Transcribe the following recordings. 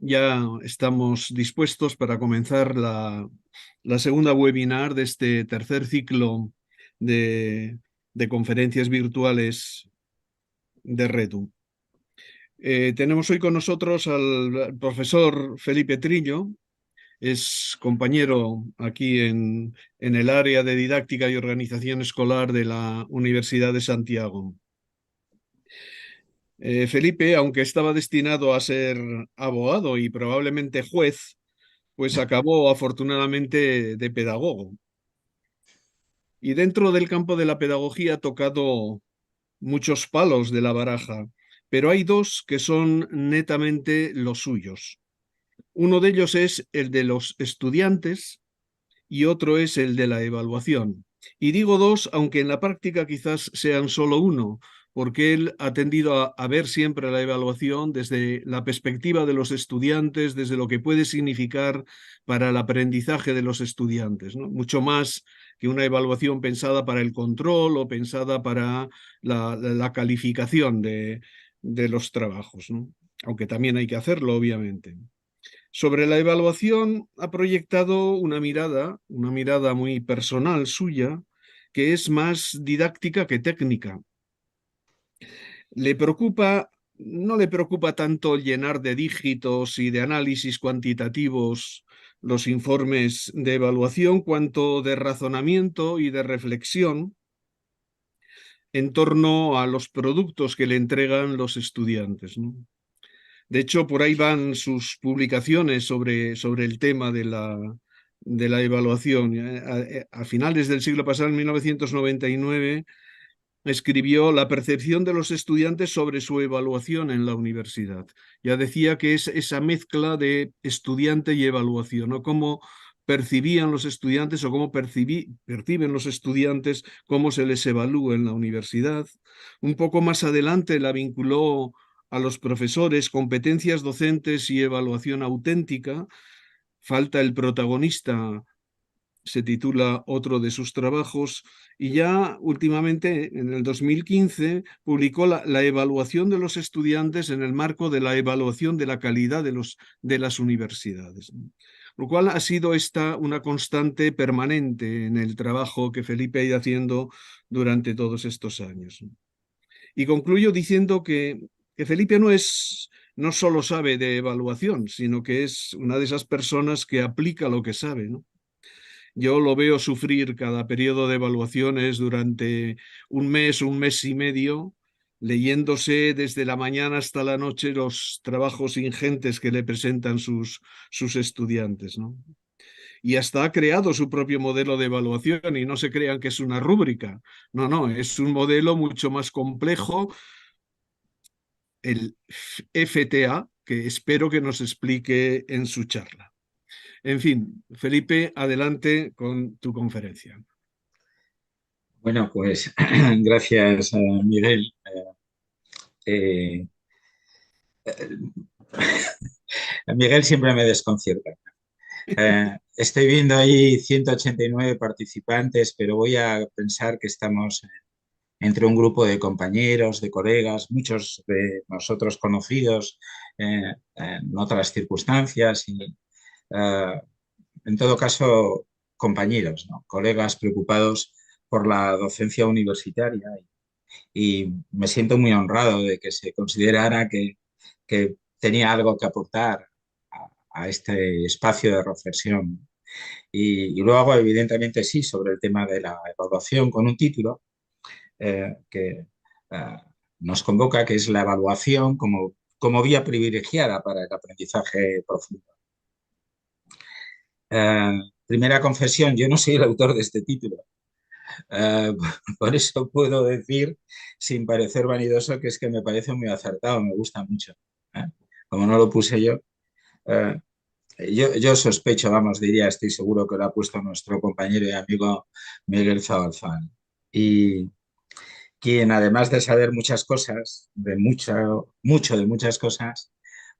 ya estamos dispuestos para comenzar la segunda webinar de este tercer ciclo de, de conferencias virtuales de REDU. Tenemos hoy con nosotros al profesor Felipe Trillo, es compañero aquí en el área de didáctica y organización escolar de la Universidad de Santiago. Felipe, aunque estaba destinado a ser abogado y probablemente juez, pues acabó afortunadamente de pedagogo. Y dentro del campo de la pedagogía ha tocado muchos palos de la baraja, pero hay dos que son netamente los suyos. Uno de ellos es el de los estudiantes y otro es el de la evaluación. Y digo dos, aunque en la práctica quizás sean solo uno, porque él ha tendido a ver siempre la evaluación desde la perspectiva de los estudiantes, desde lo que puede significar para el aprendizaje de los estudiantes, ¿no? Mucho más que una evaluación pensada para el control o pensada para la calificación de los trabajos, ¿no? Aunque también hay que hacerlo, obviamente. Sobre la evaluación ha proyectado una mirada muy personal suya, que es más didáctica que técnica. Le preocupa, no le preocupa tanto llenar de dígitos y de análisis cuantitativos los informes de evaluación, cuanto de razonamiento y de reflexión en torno a los productos que le entregan los estudiantes, ¿no? De hecho, por ahí van sus publicaciones sobre el tema de la evaluación. A finales del siglo pasado, en 1999, escribió La percepción de los estudiantes sobre su evaluación en la universidad. Ya decía que es esa mezcla de estudiante y evaluación, ¿no? Cómo percibían los estudiantes o cómo perciben los estudiantes, cómo se les evalúa en la universidad. Un poco más adelante la vinculó a los profesores, competencias docentes y evaluación auténtica. Falta el protagonista, se titula otro de sus trabajos, y ya últimamente, en el 2015, publicó la evaluación de los estudiantes en el marco de la evaluación de la calidad de las universidades. Lo cual ha sido esta una constante permanente en el trabajo que Felipe ha ido haciendo durante todos estos años. Y concluyo diciendo que Felipe no solo sabe de evaluación, sino que es una de esas personas que aplica lo que sabe, ¿no? Yo lo veo sufrir cada periodo de evaluaciones durante un mes y medio, leyéndose desde la mañana hasta la noche los trabajos ingentes que le presentan sus estudiantes, ¿no? Y hasta ha creado su propio modelo de evaluación y no se crean que es una rúbrica. No, no, es un modelo mucho más complejo, el FTA, que espero que nos explique en su charla. En fin, Felipe, adelante con tu conferencia. Bueno, pues gracias, Miguel. Eh, Miguel siempre me desconcierta. Estoy viendo ahí 189 participantes, pero voy a pensar que estamos entre un grupo de compañeros, de colegas, muchos de nosotros conocidos en otras circunstancias y, eh, en todo caso, compañeros, ¿no? Colegas preocupados por la docencia universitaria y me siento muy honrado de que se considerara que tenía algo que aportar a este espacio de reflexión. Y luego, evidentemente, sí, sobre el tema de la evaluación con un título que nos convoca, que es la evaluación como vía privilegiada para el aprendizaje profundo. Primera confesión, yo no soy el autor de este título. Eh, por eso puedo decir, sin parecer vanidoso, que es que me parece muy acertado, me gusta mucho. ¿Eh? Como no lo puse yo, eh, yo sospecho, vamos, diría, estoy seguro que lo ha puesto nuestro compañero y amigo Miguel Zabalzán. Y quien, además de saber muchas cosas, mucho de muchas cosas,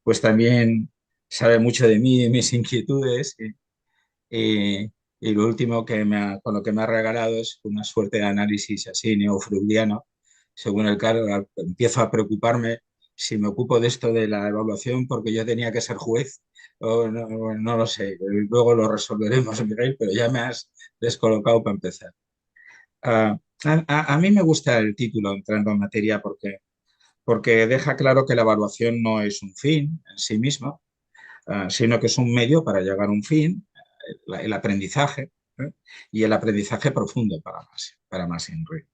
pues también sabe mucho de mí y mis inquietudes. Y, y lo último con lo que me ha regalado es una suerte de análisis así neofreudiano, según el cual empiezo a preocuparme si me ocupo de esto de la evaluación porque yo tenía que ser juez o no, no lo sé. Luego lo resolveremos, Miguel, pero ya me has descolocado para empezar. Ah, a mí me gusta el título, entrando en materia, porque deja claro que la evaluación no es un fin en sí mismo, sino que es un medio para llegar a un fin, el aprendizaje, y el aprendizaje profundo para más Henry.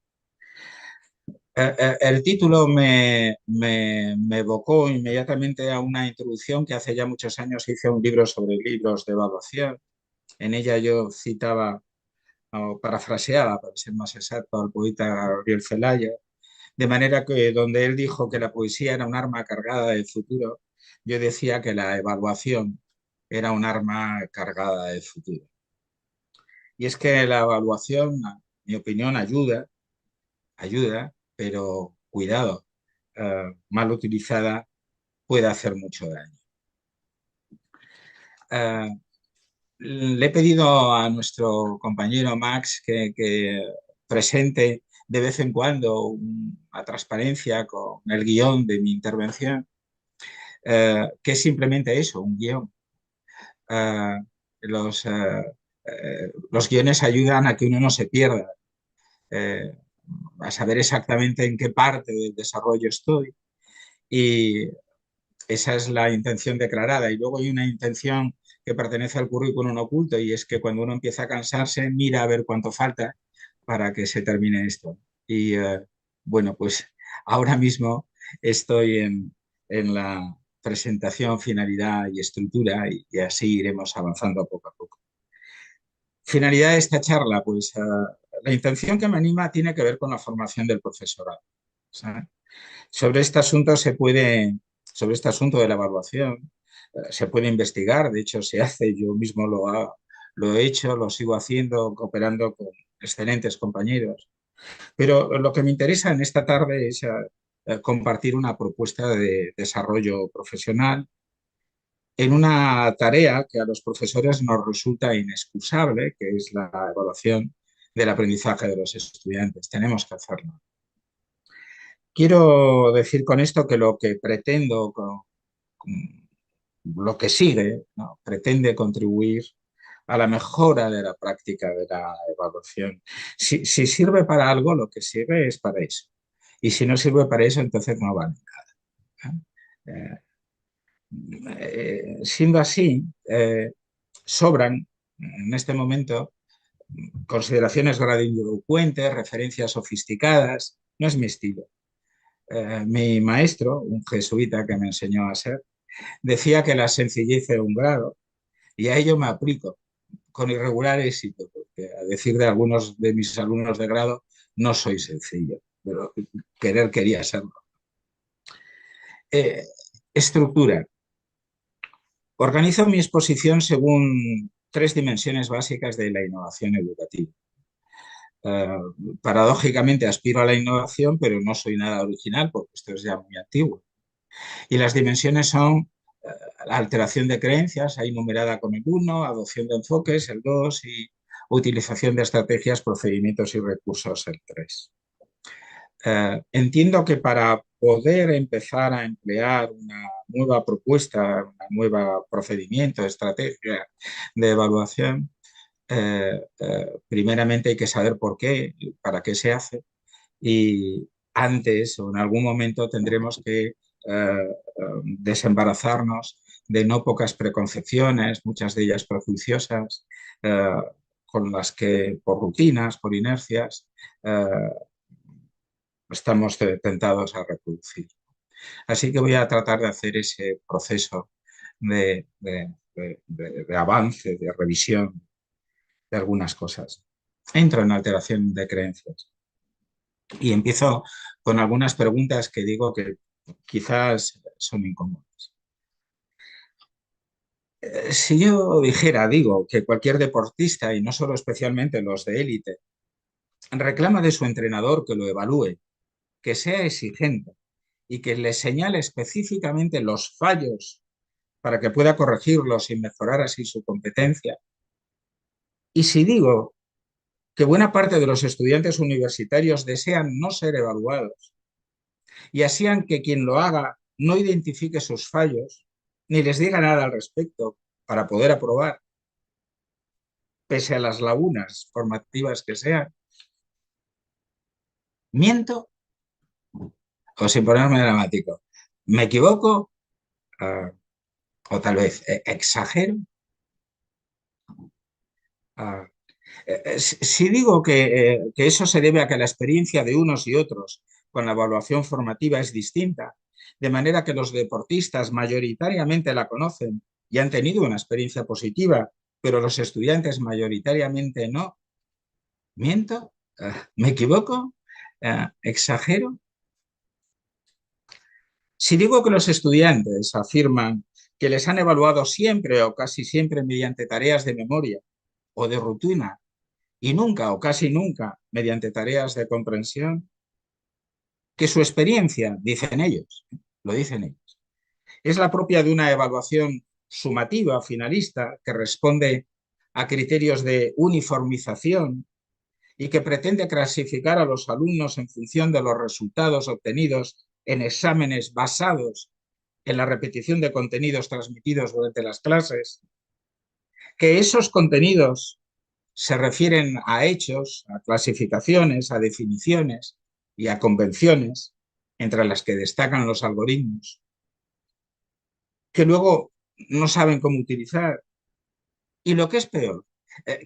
El título me evocó inmediatamente a una introducción que hace ya muchos años hice un libro sobre libros de evaluación. En ella yo citaba o parafraseaba, para ser más exacto, al poeta Gabriel Celaya, de manera que donde él dijo que la poesía era un arma cargada de futuro, yo decía que la evaluación era un arma cargada de futuro. Y es que la evaluación, en mi opinión, ayuda, pero cuidado, mal utilizada puede hacer mucho daño. Le he pedido a nuestro compañero Max que presente de vez en cuando una transparencia con el guión de mi intervención, que es simplemente eso, un guión. Uh, los, uh, los guiones ayudan a que uno no se pierda, a saber exactamente en qué parte del desarrollo estoy. Y esa es la intención declarada. Y luego hay una intención que pertenece al currículum oculto, y es que cuando uno empieza a cansarse, mira a ver cuánto falta para que se termine esto. Y bueno, pues ahora mismo estoy en la presentación, finalidad y estructura, y así iremos avanzando poco a poco. Finalidad de esta charla, pues la intención que me anima tiene que ver con la formación del profesorado. ¿Sabes? Sobre este asunto sobre este asunto de la evaluación, se puede investigar, de hecho se hace, yo mismo lo he hecho, lo sigo haciendo, cooperando con excelentes compañeros. Pero lo que me interesa en esta tarde es compartir una propuesta de desarrollo profesional en una tarea que a los profesores nos resulta inexcusable, que es la evaluación del aprendizaje de los estudiantes. Tenemos que hacerlo. Quiero decir con esto que lo que pretendo, con lo que sigue, ¿no?, pretende contribuir a la mejora de la práctica de la evaluación. Si sirve para algo, lo que sirve es para eso. Y si no sirve para eso, entonces no vale nada. Siendo así, sobran en este momento consideraciones grandilocuentes, referencias sofisticadas. No es mi estilo. Mi maestro, un jesuita que me enseñó a ser, decía que la sencillez era un grado, y a ello me aplico con irregular éxito, porque a decir de algunos de mis alumnos de grado, no soy sencillo, pero quería serlo. Estructura. Organizo mi exposición según 3 dimensiones básicas de la innovación educativa. Paradójicamente aspiro a la innovación, pero no soy nada original porque esto es ya muy antiguo. Y las dimensiones son la alteración de creencias, ahí numerada con el 1, adopción de enfoques, el 2, y utilización de estrategias, procedimientos y recursos, el 3. Entiendo que para poder empezar a emplear una nueva propuesta, un nuevo procedimiento, estrategia de evaluación, primeramente hay que saber por qué, para qué se hace, y antes o en algún momento tendremos que desembarazarnos de no pocas preconcepciones, muchas de ellas prejuiciosas, con las que por rutinas, por inercias, estamos tentados a reproducir. Así que voy a tratar de hacer ese proceso de avance, de revisión de algunas cosas. Entro en alteración de creencias y empiezo con algunas preguntas que digo que quizás son incómodas. Si yo digo que cualquier deportista, y no solo especialmente los de élite, reclama de su entrenador que lo evalúe, que sea exigente y que le señale específicamente los fallos para que pueda corregirlos y mejorar así su competencia, y si digo que buena parte de los estudiantes universitarios desean no ser evaluados y así que quien lo haga no identifique sus fallos, ni les diga nada al respecto para poder aprobar, pese a las lagunas formativas que sean, ¿miento? O sin ponerme dramático, ¿me equivoco? Uh, o tal vez exagero. Uh, si digo que eso se debe a que la experiencia de unos y otros con la evaluación formativa es distinta, de manera que los deportistas mayoritariamente la conocen y han tenido una experiencia positiva, pero los estudiantes mayoritariamente no, ¿miento? ¿Me equivoco? ¿Exagero? Si digo que los estudiantes afirman que les han evaluado siempre o casi siempre mediante tareas de memoria o de rutina y nunca o casi nunca mediante tareas de comprensión, que su experiencia, dicen ellos, lo dicen ellos, es la propia de una evaluación sumativa, finalista, que responde a criterios de uniformización y que pretende clasificar a los alumnos en función de los resultados obtenidos en exámenes basados en la repetición de contenidos transmitidos durante las clases, que esos contenidos se refieren a hechos, a clasificaciones, a definiciones y a convenciones, entre las que destacan los algoritmos, que luego no saben cómo utilizar. Y lo que es peor,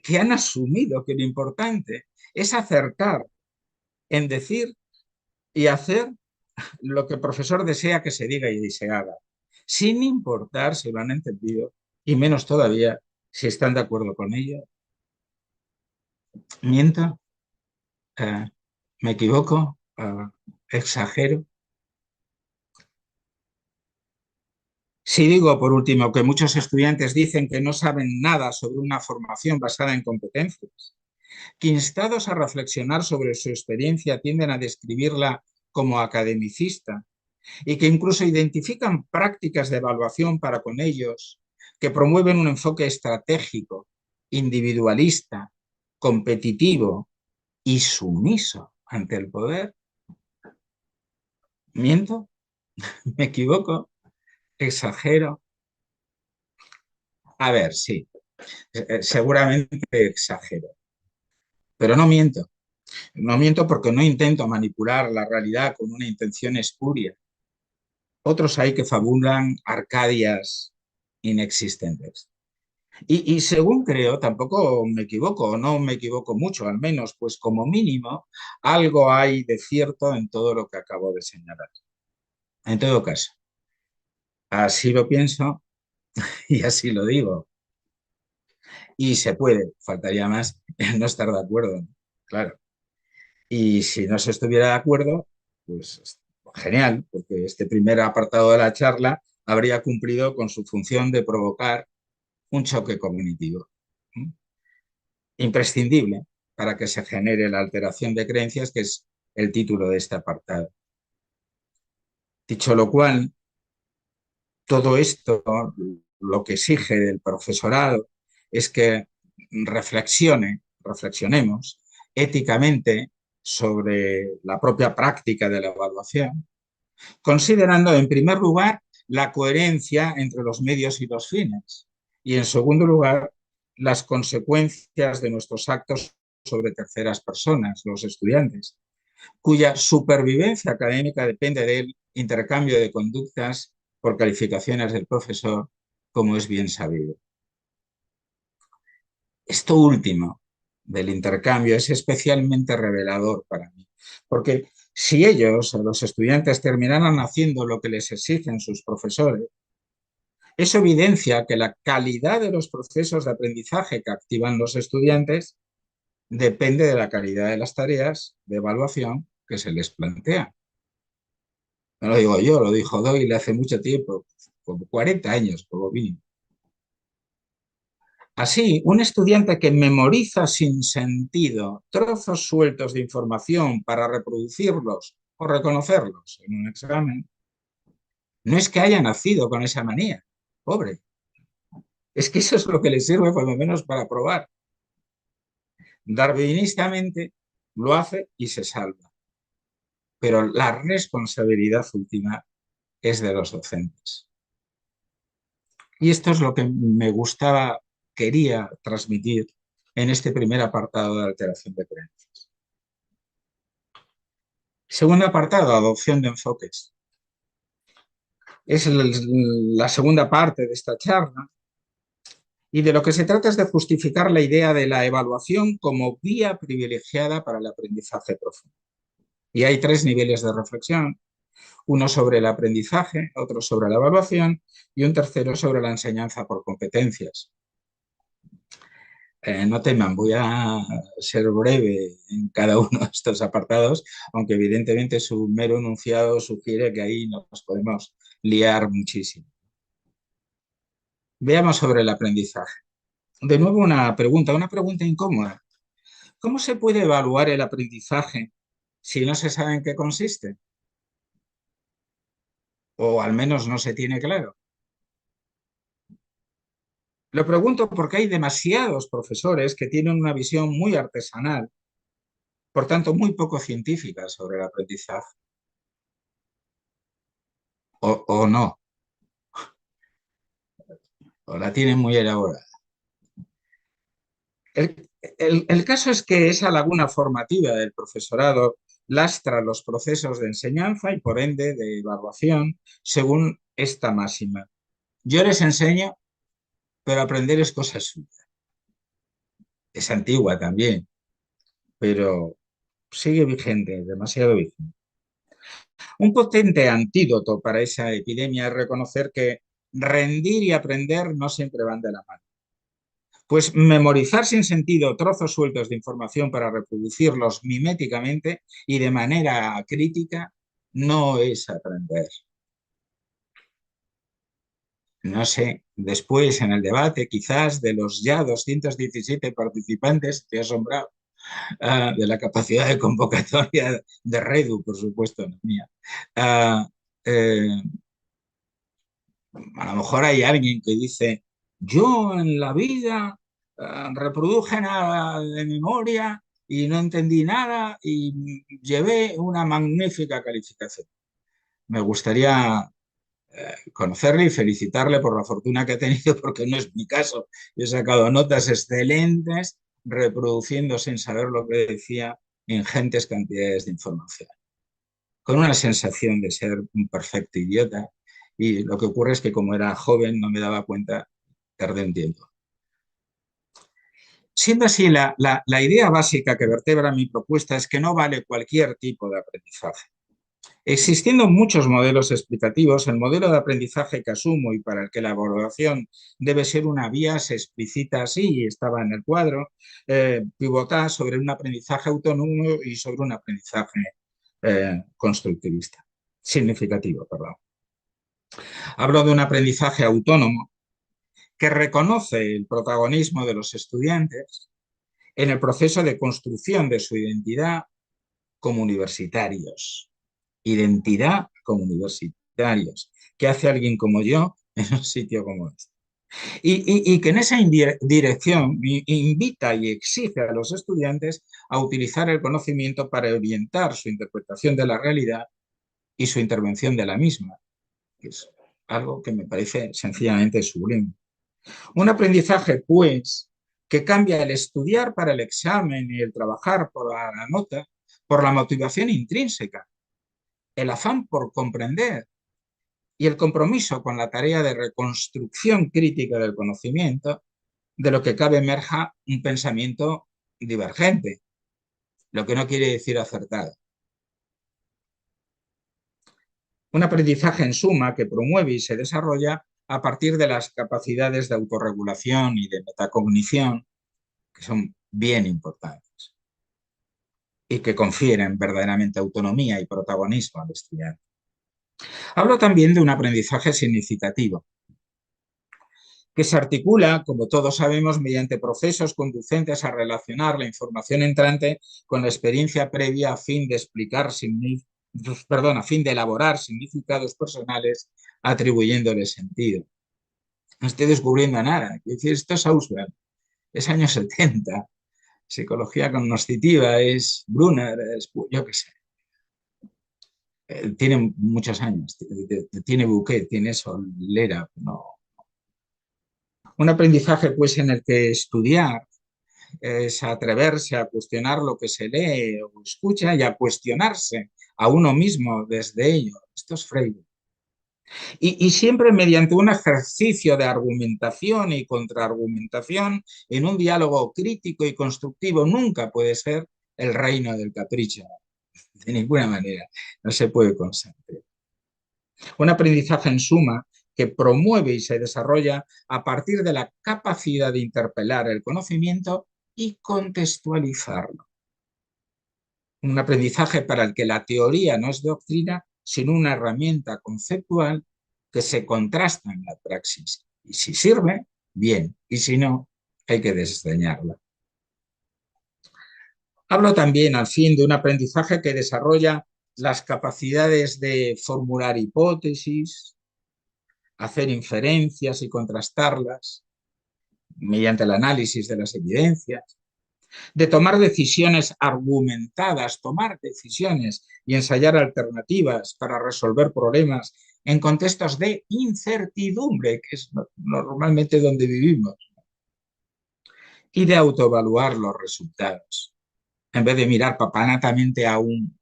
que han asumido que lo importante es acertar en decir y hacer lo que el profesor desea que se diga y se haga, sin importar si lo han entendido y menos todavía si están de acuerdo con ello. ¿Miento? ¿Me equivoco? ¿Exagero? Si digo, por último, que muchos estudiantes dicen que no saben nada sobre una formación basada en competencias, que instados a reflexionar sobre su experiencia tienden a describirla como academicista y que incluso identifican prácticas de evaluación para con ellos que promueven un enfoque estratégico, individualista, competitivo y sumiso ante el poder. ¿Miento? ¿Me equivoco? ¿Exagero? A ver, sí, seguramente exagero, pero no miento. No miento porque no intento manipular la realidad con una intención espuria. Otros hay que fabulan Arcadias inexistentes. Y según creo, tampoco me equivoco, o no me equivoco mucho, al menos, pues como mínimo, algo hay de cierto en todo lo que acabo de señalar. En todo caso, así lo pienso y así lo digo. Y se puede, faltaría más no estar de acuerdo, claro. Y si no se estuviera de acuerdo, pues genial, porque este primer apartado de la charla habría cumplido con su función de provocar un choque cognitivo. Imprescindible para que se genere la alteración de creencias, que es el título de este apartado. Dicho lo cual, todo esto lo que exige del profesorado es que reflexionemos éticamente sobre la propia práctica de la evaluación, considerando en primer lugar la coherencia entre los medios y los fines y en segundo lugar las consecuencias de nuestros actos sobre terceras personas, los estudiantes, cuya supervivencia académica depende del intercambio de conductas por calificaciones del profesor, como es bien sabido. Esto último del intercambio es especialmente revelador para mí, porque si ellos, los estudiantes, terminaran haciendo lo que les exigen sus profesores, eso evidencia que la calidad de los procesos de aprendizaje que activan los estudiantes depende de la calidad de las tareas de evaluación que se les plantea. No lo digo yo, lo dijo Doyle hace mucho tiempo, como 40 años, como mínimo. Así, un estudiante que memoriza sin sentido trozos sueltos de información para reproducirlos o reconocerlos en un examen, no es que haya nacido con esa manía, pobre. Es que eso es lo que le sirve por lo menos para probar. Darwinistamente lo hace y se salva. Pero la responsabilidad última es de los docentes. Y esto es lo que me gustaba, quería transmitir en este primer apartado de alteración de creencias. Segundo apartado, adopción de enfoques. Es la segunda parte de esta charla y de lo que se trata es de justificar la idea de la evaluación como vía privilegiada para el aprendizaje profundo. Y hay tres niveles de reflexión, uno sobre el aprendizaje, otro sobre la evaluación y un tercero sobre la enseñanza por competencias. No teman, voy a ser breve en cada uno de estos apartados, aunque evidentemente su mero enunciado sugiere que ahí nos podemos liar muchísimo. Veamos sobre el aprendizaje. De nuevo una pregunta incómoda. ¿Cómo se puede evaluar el aprendizaje si no se sabe en qué consiste? O al menos no se tiene claro. Lo pregunto porque hay demasiados profesores que tienen una visión muy artesanal, por tanto muy poco científica sobre el aprendizaje. O no, o la tienen muy elaborada. El caso es que esa laguna formativa del profesorado lastra los procesos de enseñanza y por ende de evaluación según esta máxima. Yo les enseño, pero aprender es cosa suya. Es antigua también, pero sigue vigente, demasiado vigente. Un potente antídoto para esa epidemia es reconocer que rendir y aprender no siempre van de la mano. Pues memorizar sin sentido trozos sueltos de información para reproducirlos miméticamente y de manera crítica no es aprender. No sé, después en el debate quizás de los ya 217 participantes, estoy asombrado, de la capacidad de convocatoria de Redu, por supuesto, no mía. Eh, a lo mejor hay alguien que dice, yo en la vida reproduje nada de memoria y no entendí nada y llevé una magnífica calificación. Me gustaría conocerle y felicitarle por la fortuna que ha tenido, porque no es mi caso. Yo he sacado notas excelentes reproduciendo sin saber lo que decía ingentes cantidades de información, con una sensación de ser un perfecto idiota. Y lo que ocurre es que como era joven no me daba cuenta, tardé un tiempo. Siendo así, la idea básica que vertebra mi propuesta es que no vale cualquier tipo de aprendizaje. Existiendo muchos modelos explicativos, el modelo de aprendizaje que asumo y para el que la evaluación debe ser una vía se explicita así, estaba en el cuadro, pivota sobre un aprendizaje autónomo y sobre un aprendizaje constructivista, significativo, perdón. Hablo de un aprendizaje autónomo que reconoce el protagonismo de los estudiantes en el proceso de construcción de su identidad como universitarios. Identidad como universitarios. ¿Qué hace alguien como yo en un sitio como este? Y que en esa dirección invita y exige a los estudiantes a utilizar el conocimiento para orientar su interpretación de la realidad y su intervención de la misma, que es algo que me parece sencillamente sublime. Un aprendizaje, pues, que cambia el estudiar para el examen y el trabajar por la nota, por la motivación intrínseca, el afán por comprender y el compromiso con la tarea de reconstrucción crítica del conocimiento, de lo que cabe emerja un pensamiento divergente, lo que no quiere decir acertado. Un aprendizaje en suma que promueve y se desarrolla a partir de las capacidades de autorregulación y de metacognición, que son bien importantes y que confieren verdaderamente autonomía y protagonismo al estudiante. Hablo también de un aprendizaje significativo, que se articula, como todos sabemos, mediante procesos conducentes a relacionar la información entrante con la experiencia previa a fin de a fin de elaborar significados personales atribuyéndole sentido. No estoy descubriendo nada. Es decir, esto es Auswell, es años 70. Psicología cognoscitiva es Brunner, es, yo qué sé. tiene muchos años, tiene Bouquet, tiene Solera, ¿no? Un aprendizaje pues en el que estudiar es atreverse a cuestionar lo que se lee o escucha y a cuestionarse a uno mismo desde ello. Esto es Freire. Y siempre mediante un ejercicio de argumentación y contraargumentación en un diálogo crítico y constructivo. Nunca puede ser el reino del capricho, de ninguna manera. No se puede consentir. Un aprendizaje en suma que promueve y se desarrolla a partir de la capacidad de interpelar el conocimiento y contextualizarlo. Un aprendizaje para el que la teoría no es doctrina, sino una herramienta conceptual que se contrasta en la praxis. Y si sirve, bien, y si no, hay que desdeñarla. Hablo también, al fin, de un aprendizaje que desarrolla las capacidades de formular hipótesis, hacer inferencias y contrastarlas mediante el análisis de las evidencias, de tomar decisiones argumentadas, tomar decisiones y ensayar alternativas para resolver problemas en contextos de incertidumbre, que es normalmente donde vivimos, y de autoevaluar los resultados, en vez de mirar papanatamente a un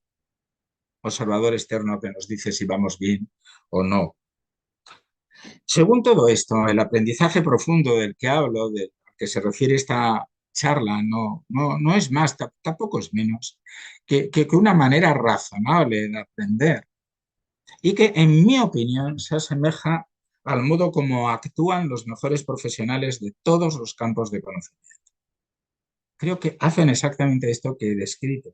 observador externo que nos dice si vamos bien o no. Según todo esto, el aprendizaje profundo del que hablo, del que se refiere esta charla, no es más, tampoco es menos, que una manera razonable de aprender y que, en mi opinión, se asemeja al modo como actúan los mejores profesionales de todos los campos de conocimiento. Creo que hacen exactamente esto que he descrito.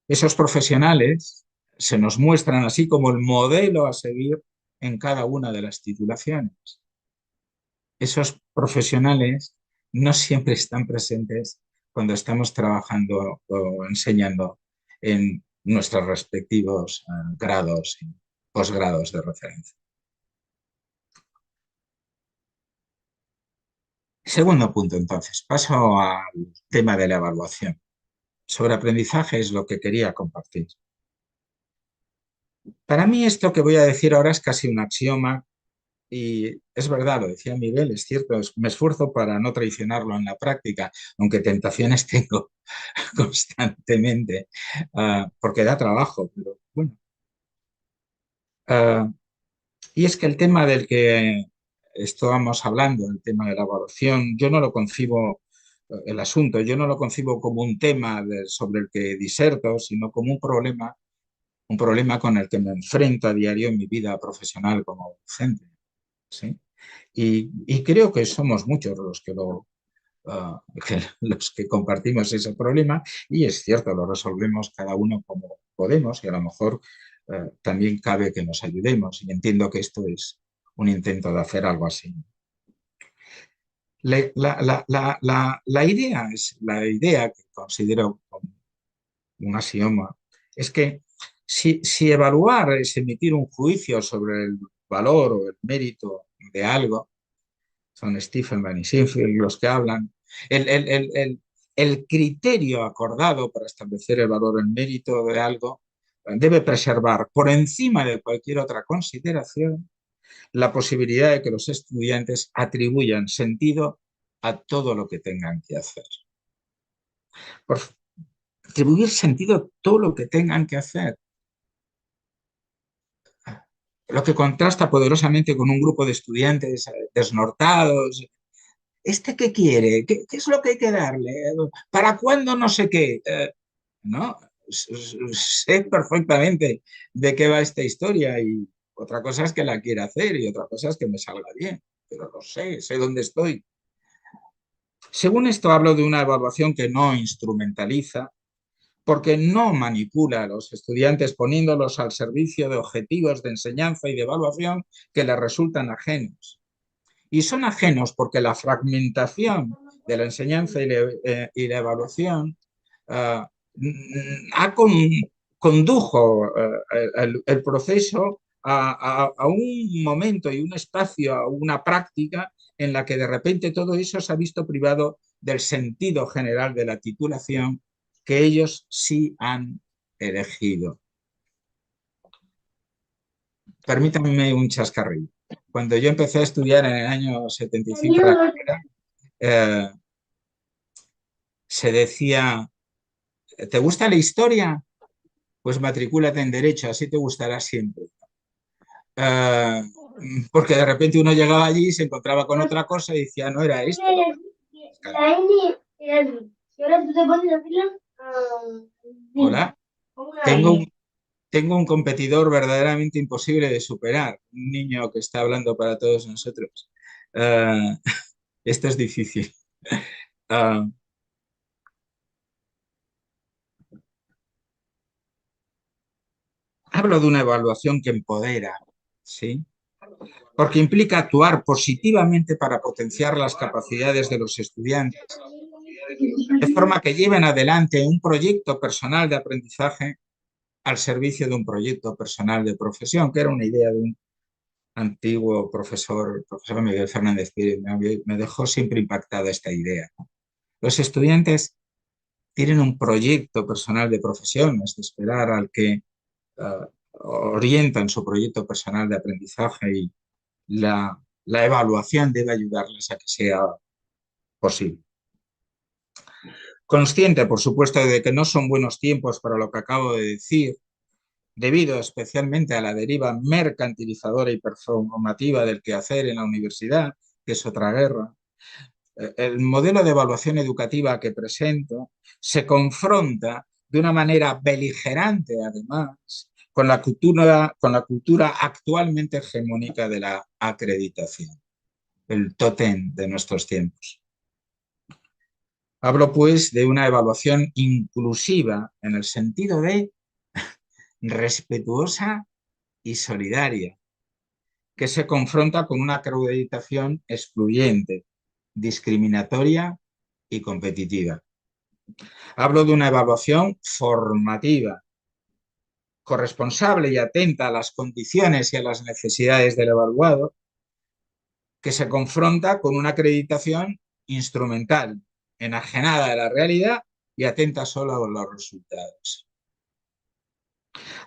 Esos profesionales se nos muestran así como el modelo a seguir en cada una de las titulaciones. Esos profesionales no siempre están presentes cuando estamos trabajando o enseñando en nuestros respectivos grados y posgrados de referencia. Segundo punto, entonces, paso al tema de la evaluación. Sobre aprendizaje es lo que quería compartir. Para mí esto que voy a decir ahora es casi un axioma. Y es verdad, lo decía Miguel, es cierto, me esfuerzo para no traicionarlo en la práctica, aunque tentaciones tengo constantemente, porque da trabajo, pero bueno. Uh, y es que el tema del que estábamos hablando, el tema de la evaluación, yo no lo concibo, el asunto, yo no lo concibo como un tema sobre el que diserto, sino como un problema con el que me enfrento a diario en mi vida profesional como docente. ¿Sí? Y creo que somos muchos los que compartimos ese problema y es cierto, lo resolvemos cada uno como podemos y a lo mejor también cabe que nos ayudemos y entiendo que esto es un intento de hacer algo así. La idea que considero un axioma es que si evaluar es emitir un juicio sobre el valor o el mérito de algo, son Stephenman y Sinfield los que hablan, el criterio acordado para establecer el valor en mérito de algo debe preservar por encima de cualquier otra consideración la posibilidad de que los estudiantes atribuyan sentido a todo lo que tengan que hacer. Por atribuir sentido a todo lo que tengan que hacer. Lo que contrasta poderosamente con un grupo de estudiantes desnortados. ¿Este qué quiere? ¿Qué es lo que hay que darle? ¿Para cuándo no sé qué? No, sé perfectamente de qué va esta historia y otra cosa es que la quiera hacer y otra cosa es que me salga bien, pero lo sé dónde estoy. Según esto hablo de una evaluación que no instrumentaliza, porque no manipula a los estudiantes poniéndolos al servicio de objetivos de enseñanza y de evaluación que les resultan ajenos. Y son ajenos porque la fragmentación de la enseñanza y la evaluación condujo el proceso a un momento y un espacio, a una práctica en la que de repente todo eso se ha visto privado del sentido general de la titulación que ellos sí han elegido. permítanme un chascarrillo. Cuando yo empecé a estudiar en el año 75 la carrera, eh, se decía, ¿te gusta la historia? Pues matricúlate en Derecho, así te gustará siempre. Eh, Porque de repente uno llegaba allí y se encontraba con otra cosa y decía, no era esto lo que... Hola, tengo un, tengo un competidor verdaderamente imposible de superar, un niño que está hablando para todos nosotros. Eh, Esto es difícil. Eh, Hablo de una evaluación que empodera, ¿sí? Porque implica actuar positivamente para potenciar las capacidades de los estudiantes, de forma que lleven adelante un proyecto personal de aprendizaje al servicio de un proyecto personal de profesión, que era una idea de un antiguo profesor Miguel Fernández Pérez. Me dejó siempre impactada esta idea. Los estudiantes tienen un proyecto personal de profesión, es de esperar al que orientan su proyecto personal de aprendizaje y la evaluación debe ayudarles a que sea posible. Consciente, por supuesto, de que no son buenos tiempos para lo que acabo de decir, debido especialmente a la deriva mercantilizadora y performativa del quehacer en la universidad, que es otra guerra, el modelo de evaluación educativa que presento se confronta de una manera beligerante, además, con la cultura actualmente hegemónica de la acreditación, el tótem de nuestros tiempos. Hablo, pues, de una evaluación inclusiva en el sentido de respetuosa y solidaria, que se confronta con una acreditación excluyente, discriminatoria y competitiva. Hablo de una evaluación formativa, corresponsable y atenta a las condiciones y a las necesidades del evaluado, que se confronta con una acreditación instrumental, enajenada de la realidad y atenta solo a los resultados.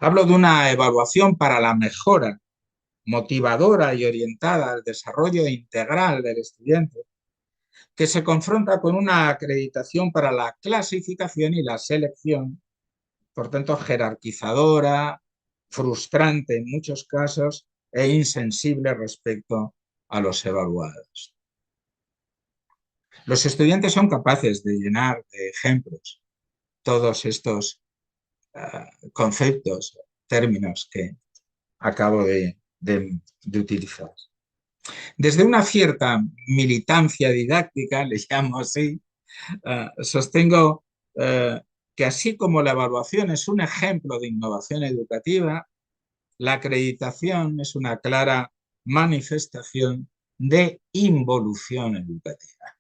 Hablo de una evaluación para la mejora, motivadora y orientada al desarrollo integral del estudiante, que se confronta con una acreditación para la clasificación y la selección, por tanto jerarquizadora, frustrante en muchos casos e insensible respecto a los evaluados. Los estudiantes son capaces de llenar de ejemplos todos estos conceptos, términos que acabo de utilizar. Desde una cierta militancia didáctica, le llamo así, sostengo que así como la evaluación es un ejemplo de innovación educativa, la acreditación es una clara manifestación de involución educativa.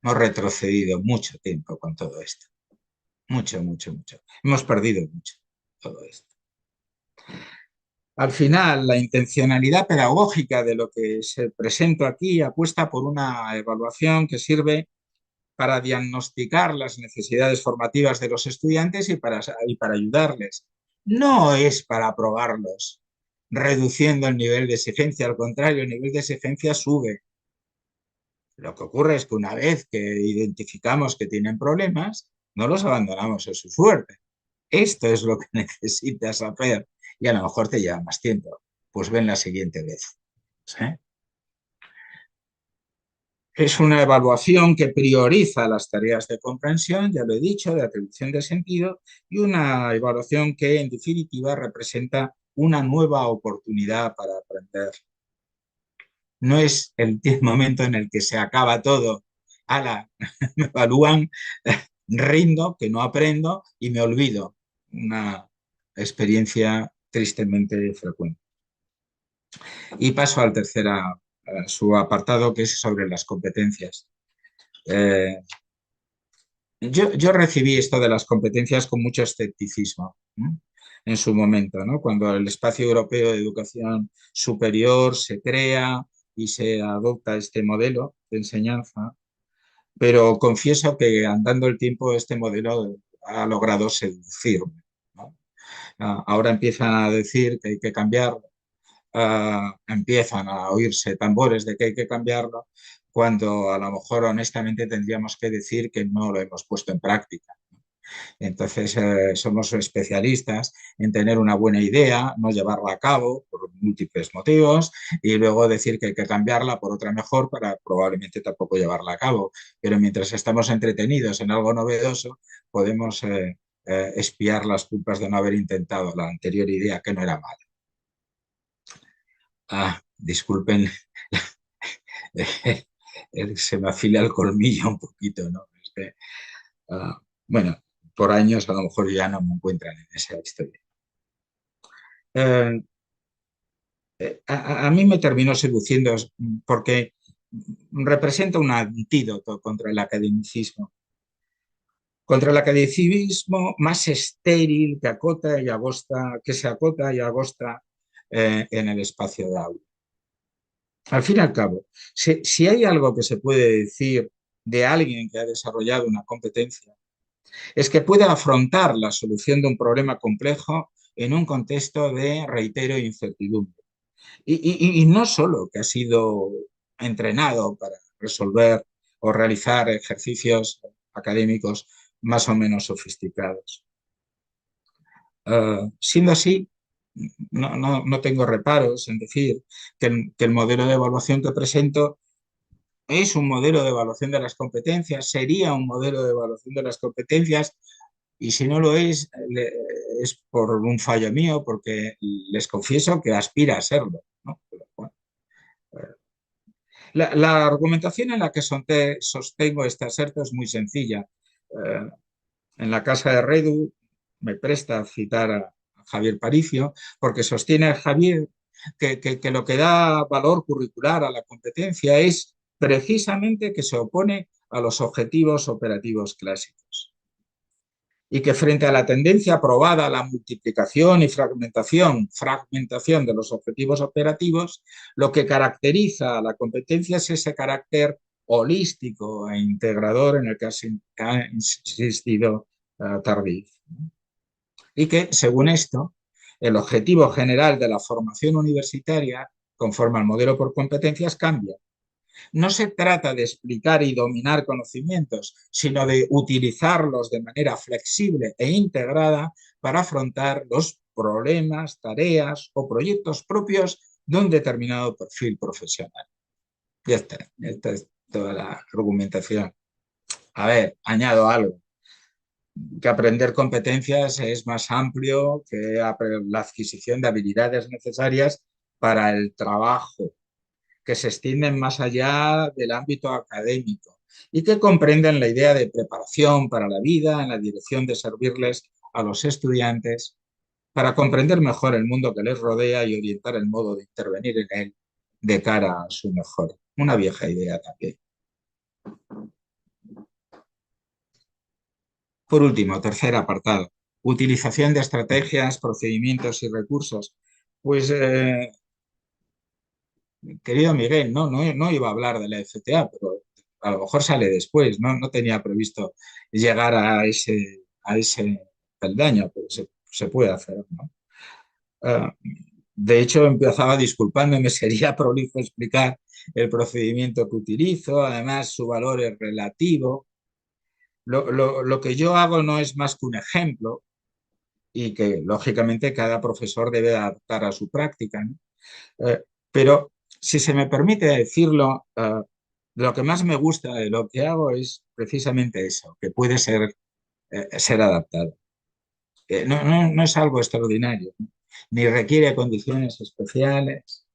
Hemos retrocedido mucho tiempo con todo esto. Mucho, mucho, mucho. Hemos perdido mucho todo esto. Al final, la intencionalidad pedagógica de lo que se presento aquí apuesta por una evaluación que sirve para diagnosticar las necesidades formativas de los estudiantes y para ayudarles. No es para aprobarlos, reduciendo el nivel de exigencia. Al contrario, el nivel de exigencia sube. Lo que ocurre es que una vez que identificamos que tienen problemas, no los abandonamos a su suerte. Esto es lo que necesitas hacer y a lo mejor te lleva más tiempo. Pues ven la siguiente vez. ¿Sí? Es una evaluación que prioriza las tareas de comprensión, ya lo he dicho, de atribución de sentido, y una evaluación que, en definitiva, representa una nueva oportunidad para aprender. No es el momento en el que se acaba todo. Ala, me evalúan, rindo, que no aprendo y me olvido. Una experiencia tristemente frecuente. Y paso al tercer su apartado, que es sobre las competencias. Yo recibí esto de las competencias con mucho escepticismo, ¿no? En su momento, ¿no? Cuando el espacio europeo de educación superior se crea y se adopta este modelo de enseñanza, pero confieso que andando el tiempo este modelo ha logrado seducirme, ¿no? Ahora empiezan a decir que hay que cambiar, empiezan a oírse tambores de que hay que cambiarlo, cuando a lo mejor honestamente tendríamos que decir que no lo hemos puesto en práctica. Entonces, somos especialistas en tener una buena idea, no llevarla a cabo por múltiples motivos y luego decir que hay que cambiarla por otra mejor para probablemente tampoco llevarla a cabo. Pero mientras estamos entretenidos en algo novedoso, podemos espiar las culpas de no haber intentado la anterior idea que no era mala. Disculpen, se me afila el colmillo un poquito, ¿no? Bueno, por años a lo mejor ya no me encuentran en esa historia. Eh, a mí me terminó seduciendo porque representa un antídoto contra el academicismo más estéril que acota y agosta, que se acota y agosta en el espacio de aula. Al fin y al cabo, si hay algo que se puede decir de alguien que ha desarrollado una competencia, es que puede afrontar la solución de un problema complejo en un contexto de, reitero, incertidumbre. Y no solo que ha sido entrenado para resolver o realizar ejercicios académicos más o menos sofisticados. Siendo así, no tengo reparos en decir que el modelo de evaluación que presento es un modelo de evaluación de las competencias, sería un modelo de evaluación de las competencias, y si no lo es por un fallo mío, porque les confieso que aspira a serlo, ¿no? Pero, bueno, la argumentación en la que sostengo este aserto es muy sencilla. En la casa de Redu me presta a citar a Javier Paricio, porque sostiene Javier que lo que da valor curricular a la competencia es precisamente que se opone a los objetivos operativos clásicos y que frente a la tendencia probada a la multiplicación y fragmentación de los objetivos operativos, lo que caracteriza a la competencia es ese carácter holístico e integrador en el que ha insistido Tardif. Y que, según esto, el objetivo general de la formación universitaria, conforme al modelo por competencias, cambia. No se trata de explicar y dominar conocimientos, sino de utilizarlos de manera flexible e integrada para afrontar los problemas, tareas o proyectos propios de un determinado perfil profesional. Ya está, esta es toda la argumentación. A ver, añado algo, que aprender competencias es más amplio que la adquisición de habilidades necesarias para el trabajo, que se extienden más allá del ámbito académico y que comprenden la idea de preparación para la vida en la dirección de servirles a los estudiantes para comprender mejor el mundo que les rodea y orientar el modo de intervenir en él de cara a su mejora. Una vieja idea también. Por último, tercer apartado, utilización de estrategias, procedimientos y recursos. Pues, querido Miguel, no iba a hablar de la FTA, pero a lo mejor sale después, no tenía previsto llegar a ese peldaño, pero se puede hacer, ¿no? De hecho, empezaba disculpándome, sería prolijo explicar el procedimiento que utilizo, además su valor es relativo. Lo que yo hago no es más que un ejemplo y que, lógicamente, cada profesor debe adaptar a su práctica, ¿no? Pero si se me permite decirlo, lo que más me gusta de lo que hago es precisamente eso, que puede ser adaptado. No es algo extraordinario, ¿no? Ni requiere condiciones especiales.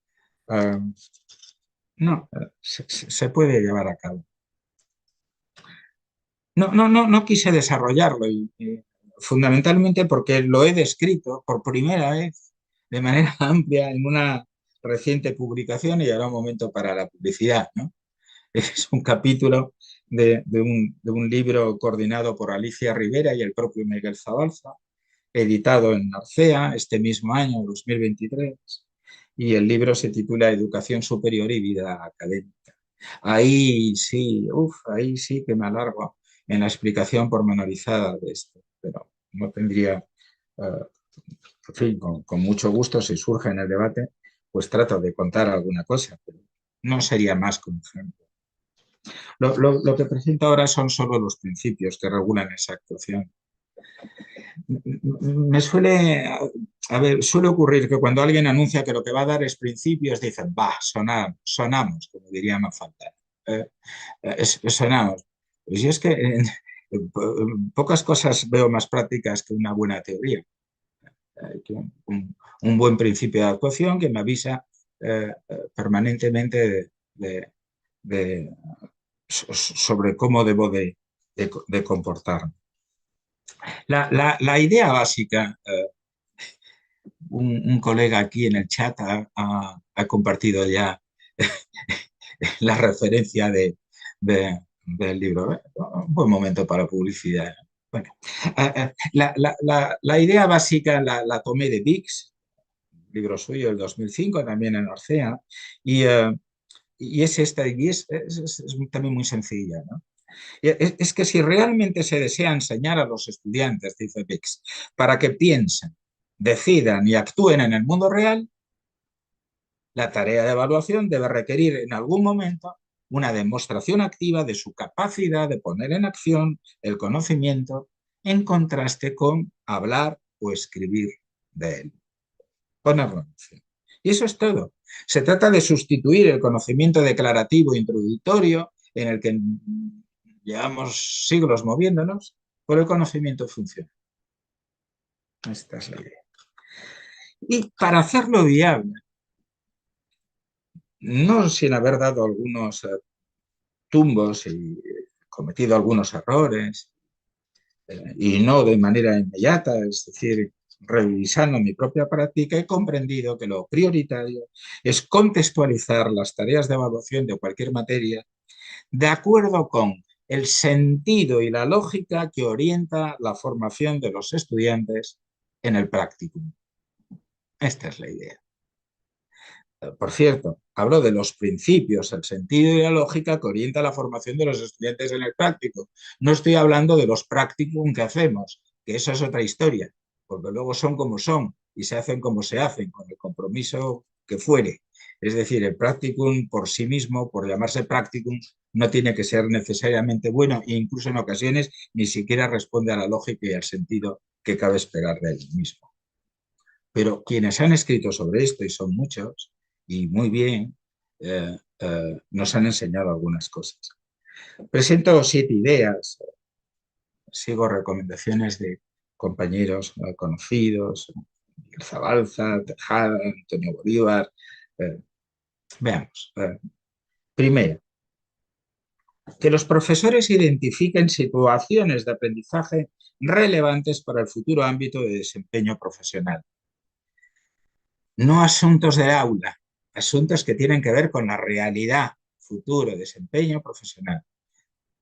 No, se puede llevar a cabo. No quise desarrollarlo fundamentalmente porque lo he descrito por primera vez de manera amplia en una reciente publicación y ahora un momento para la publicidad, ¿no? Es un capítulo de un libro coordinado por Alicia Rivera y el propio Miguel Zabalza, editado en Arcea este mismo año, 2023, y el libro se titula Educación Superior y Vida Académica. Ahí sí que me alargo en la explicación pormenorizada de esto, pero no tendría en fin, con mucho gusto, si surge en el debate, pues trato de contar alguna cosa, pero no sería más que un ejemplo. Lo que presento ahora son solo los principios que regulan esa actuación. Me suele ocurrir que cuando alguien anuncia que lo que va a dar es principios, dicen, va, sonamos, como diría Mafalda. Sonamos. Pues yo es que pocas cosas veo más prácticas que una buena teoría, que un buen principio de actuación que me avisa permanentemente de, sobre cómo debo de comportarme. La idea básica, un colega aquí en el chat ha compartido ya la referencia del libro. Un buen momento para publicidad. Bueno, la idea básica la tomé de Bix, libro suyo del 2005, también en Orcea, y es esta, y es también muy sencilla, ¿no? Es que si realmente se desea enseñar a los estudiantes, dice Bix, para que piensen, decidan y actúen en el mundo real, la tarea de evaluación debe requerir en algún momento una demostración activa de su capacidad de poner en acción el conocimiento en contraste con hablar o escribir de él. Ponerlo en acción. Y eso es todo. Se trata de sustituir el conocimiento declarativo e introductorio en el que llevamos siglos moviéndonos por el conocimiento funcional. Esta es la idea. Y para hacerlo viable, no sin haber dado algunos tumbos y cometido algunos errores, y no de manera inmediata, es decir, revisando mi propia práctica, he comprendido que lo prioritario es contextualizar las tareas de evaluación de cualquier materia de acuerdo con el sentido y la lógica que orienta la formación de los estudiantes en el prácticum. Esta es la idea. Por cierto, hablo de los principios, el sentido y la lógica que orienta la formación de los estudiantes en el práctico. No estoy hablando de los practicum que hacemos, que eso es otra historia, porque luego son como son y se hacen como se hacen, con el compromiso que fuere. Es decir, el practicum por sí mismo, por llamarse practicum, no tiene que ser necesariamente bueno e incluso en ocasiones ni siquiera responde a la lógica y al sentido que cabe esperar de él mismo. Pero quienes han escrito sobre esto, y son muchos, y muy bien, nos han enseñado algunas cosas. Presento 7 ideas, sigo recomendaciones de compañeros conocidos, Miguel Zabalza, Tejada, Antonio Bolívar. Veamos. Primero, que los profesores identifiquen situaciones de aprendizaje relevantes para el futuro ámbito de desempeño profesional. No asuntos de aula, asuntos que tienen que ver con la realidad, futuro, desempeño profesional.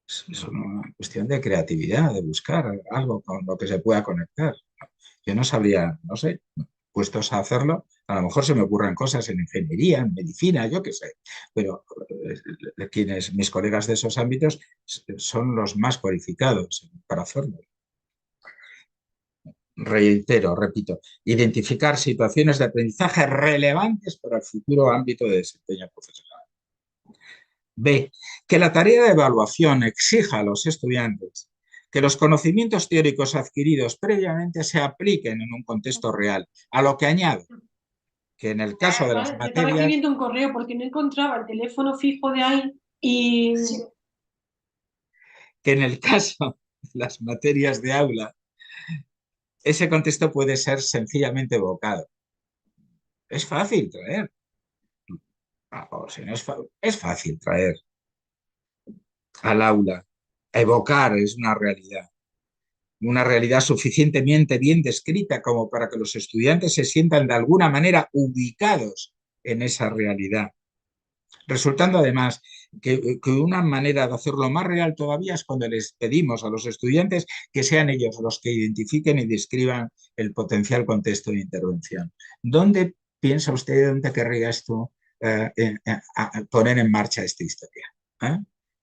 Es una cuestión de creatividad, de buscar algo con lo que se pueda conectar. Yo no sabría, no sé, puestos a hacerlo, a lo mejor se me ocurren cosas en ingeniería, en medicina, yo qué sé, pero mis colegas de esos ámbitos son los más cualificados para hacerlo. Reitero, repito, identificar situaciones de aprendizaje relevantes para el futuro ámbito de desempeño profesional. B, que la tarea de evaluación exija a los estudiantes que los conocimientos teóricos adquiridos previamente se apliquen en un contexto real, a lo que añado que en el caso de las Te estaba materias... escribiendo un correo porque no encontraba el teléfono fijo de ahí y... Sí. Que en el caso de las materias de aula, ese contexto puede ser sencillamente evocado. Es fácil traer. O sea, no es fácil traer al aula. Evocar es una realidad suficientemente bien descrita como para que los estudiantes se sientan de alguna manera ubicados en esa realidad. Resultando además que una manera de hacerlo más real todavía es cuando les pedimos a los estudiantes que sean ellos los que identifiquen y describan el potencial contexto de intervención. ¿Dónde piensa usted, dónde querrías tú poner en marcha esta historia?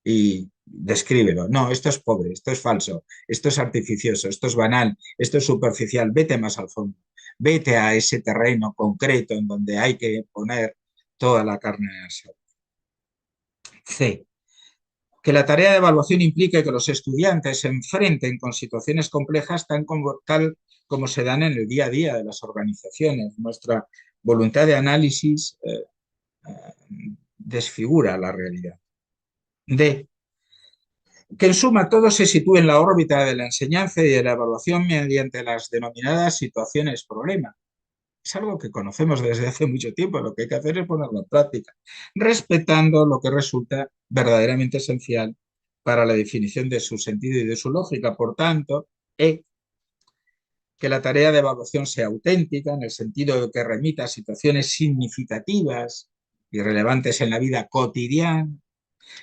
Y descríbelo. No, esto es pobre, esto es falso, esto es artificioso, esto es banal, esto es superficial, vete más al fondo. vete a ese terreno concreto en donde hay que poner toda la carne en el asador. C. Que la tarea de evaluación implique que los estudiantes se enfrenten con situaciones complejas tal como se dan en el día a día de las organizaciones. Nuestra voluntad de análisis desfigura la realidad. D. Que en suma todo se sitúe en la órbita de la enseñanza y de la evaluación mediante las denominadas situaciones problema. Es algo que conocemos desde hace mucho tiempo, lo que hay que hacer es ponerlo en práctica, respetando lo que resulta verdaderamente esencial para la definición de su sentido y de su lógica. Por tanto, que la tarea de evaluación sea auténtica, en el sentido de que remita a situaciones significativas y relevantes en la vida cotidiana,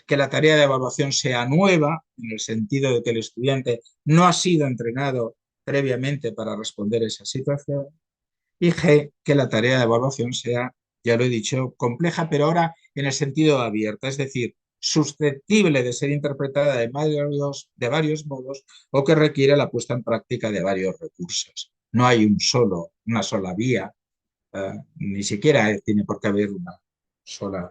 que la tarea de evaluación sea nueva, en el sentido de que el estudiante no ha sido entrenado previamente para responder a esa situación, y G, que la tarea de evaluación sea, ya lo he dicho, compleja, pero ahora en el sentido abierto, es decir, susceptible de ser interpretada de varios modos o que requiere la puesta en práctica de varios recursos. No hay una sola vía, ni siquiera tiene por qué haber una sola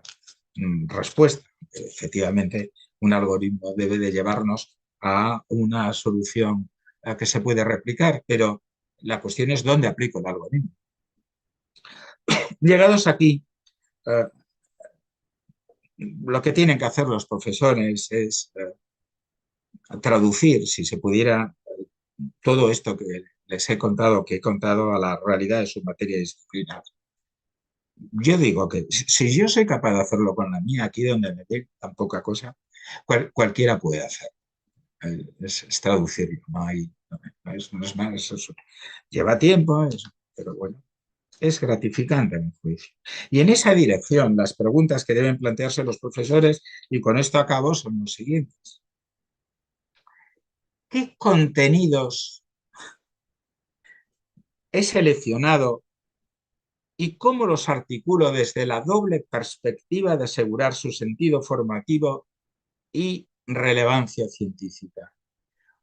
respuesta. Efectivamente, un algoritmo debe de llevarnos a una solución que se puede replicar, pero la cuestión es dónde aplico el algoritmo. Llegados aquí, lo que tienen que hacer los profesores es traducir, si se pudiera, todo esto que les he contado, que he contado a la realidad de su materia disciplinar. Yo digo que si yo soy capaz de hacerlo con la mía, aquí donde me dé tan poca cosa, cualquiera puede hacer. Es traducirlo, no es más, eso. Lleva tiempo, pero bueno, es gratificante a mi juicio. Y en esa dirección, las preguntas que deben plantearse los profesores, y con esto acabo, son los siguientes. ¿Qué contenidos he seleccionado y cómo los articulo desde la doble perspectiva de asegurar su sentido formativo y relevancia científica?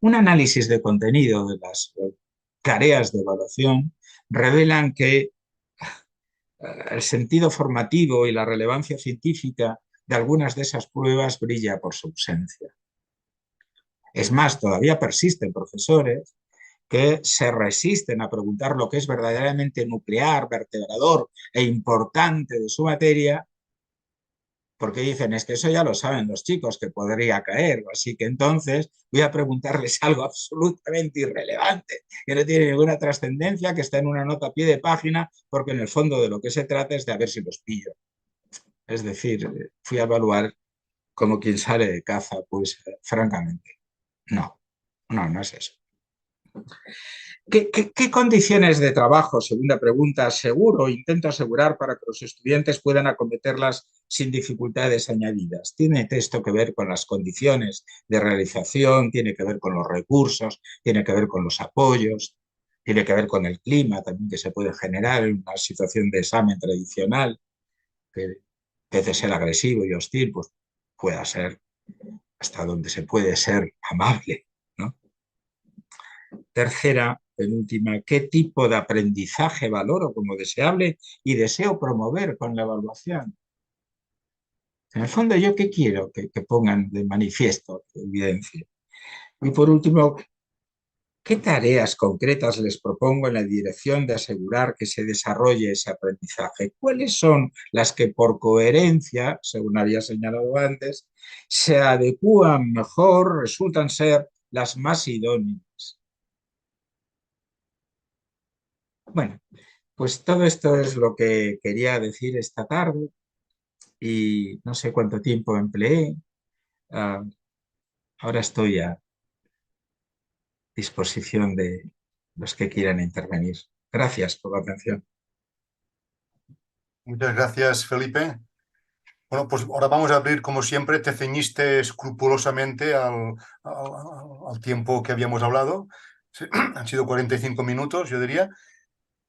Un análisis de contenido de las tareas de evaluación revelan que el sentido formativo y la relevancia científica de algunas de esas pruebas brilla por su ausencia. Es más, todavía persisten profesores que se resisten a preguntar lo que es verdaderamente nuclear, vertebrador e importante de su materia, porque dicen, es que eso ya lo saben los chicos, que podría caer, así que entonces voy a preguntarles algo absolutamente irrelevante, que no tiene ninguna trascendencia, que está en una nota a pie de página, porque en el fondo de lo que se trata es de a ver si los pillo. Es decir, fui a evaluar como quien sale de caza, pues francamente, no es eso. ¿Qué condiciones de trabajo, segunda pregunta, aseguro o intento asegurar para que los estudiantes puedan acometerlas sin dificultades añadidas? Tiene esto que ver con las condiciones de realización, tiene que ver con los recursos, tiene que ver con los apoyos, tiene que ver con el clima también que se puede generar en una situación de examen tradicional, que en vez de ser agresivo y hostil, pues pueda ser hasta donde se puede ser amable, ¿no? Tercera, penúltima, ¿qué tipo de aprendizaje valoro como deseable y deseo promover con la evaluación? En el fondo, ¿yo qué quiero que pongan de manifiesto, de evidencia? Y por último, ¿qué tareas concretas les propongo en la dirección de asegurar que se desarrolle ese aprendizaje? ¿Cuáles son las que por coherencia, según había señalado antes, se adecúan mejor, resultan ser las más idóneas? Bueno, pues todo esto es lo que quería decir esta tarde y no sé cuánto tiempo empleé. Uh, ahora estoy a disposición de los que quieran intervenir. Gracias por la atención. Muchas gracias, Felipe. Bueno, pues ahora vamos a abrir, como siempre, te ceñiste escrupulosamente al tiempo que habíamos hablado. Sí, han sido 45 minutos, yo diría.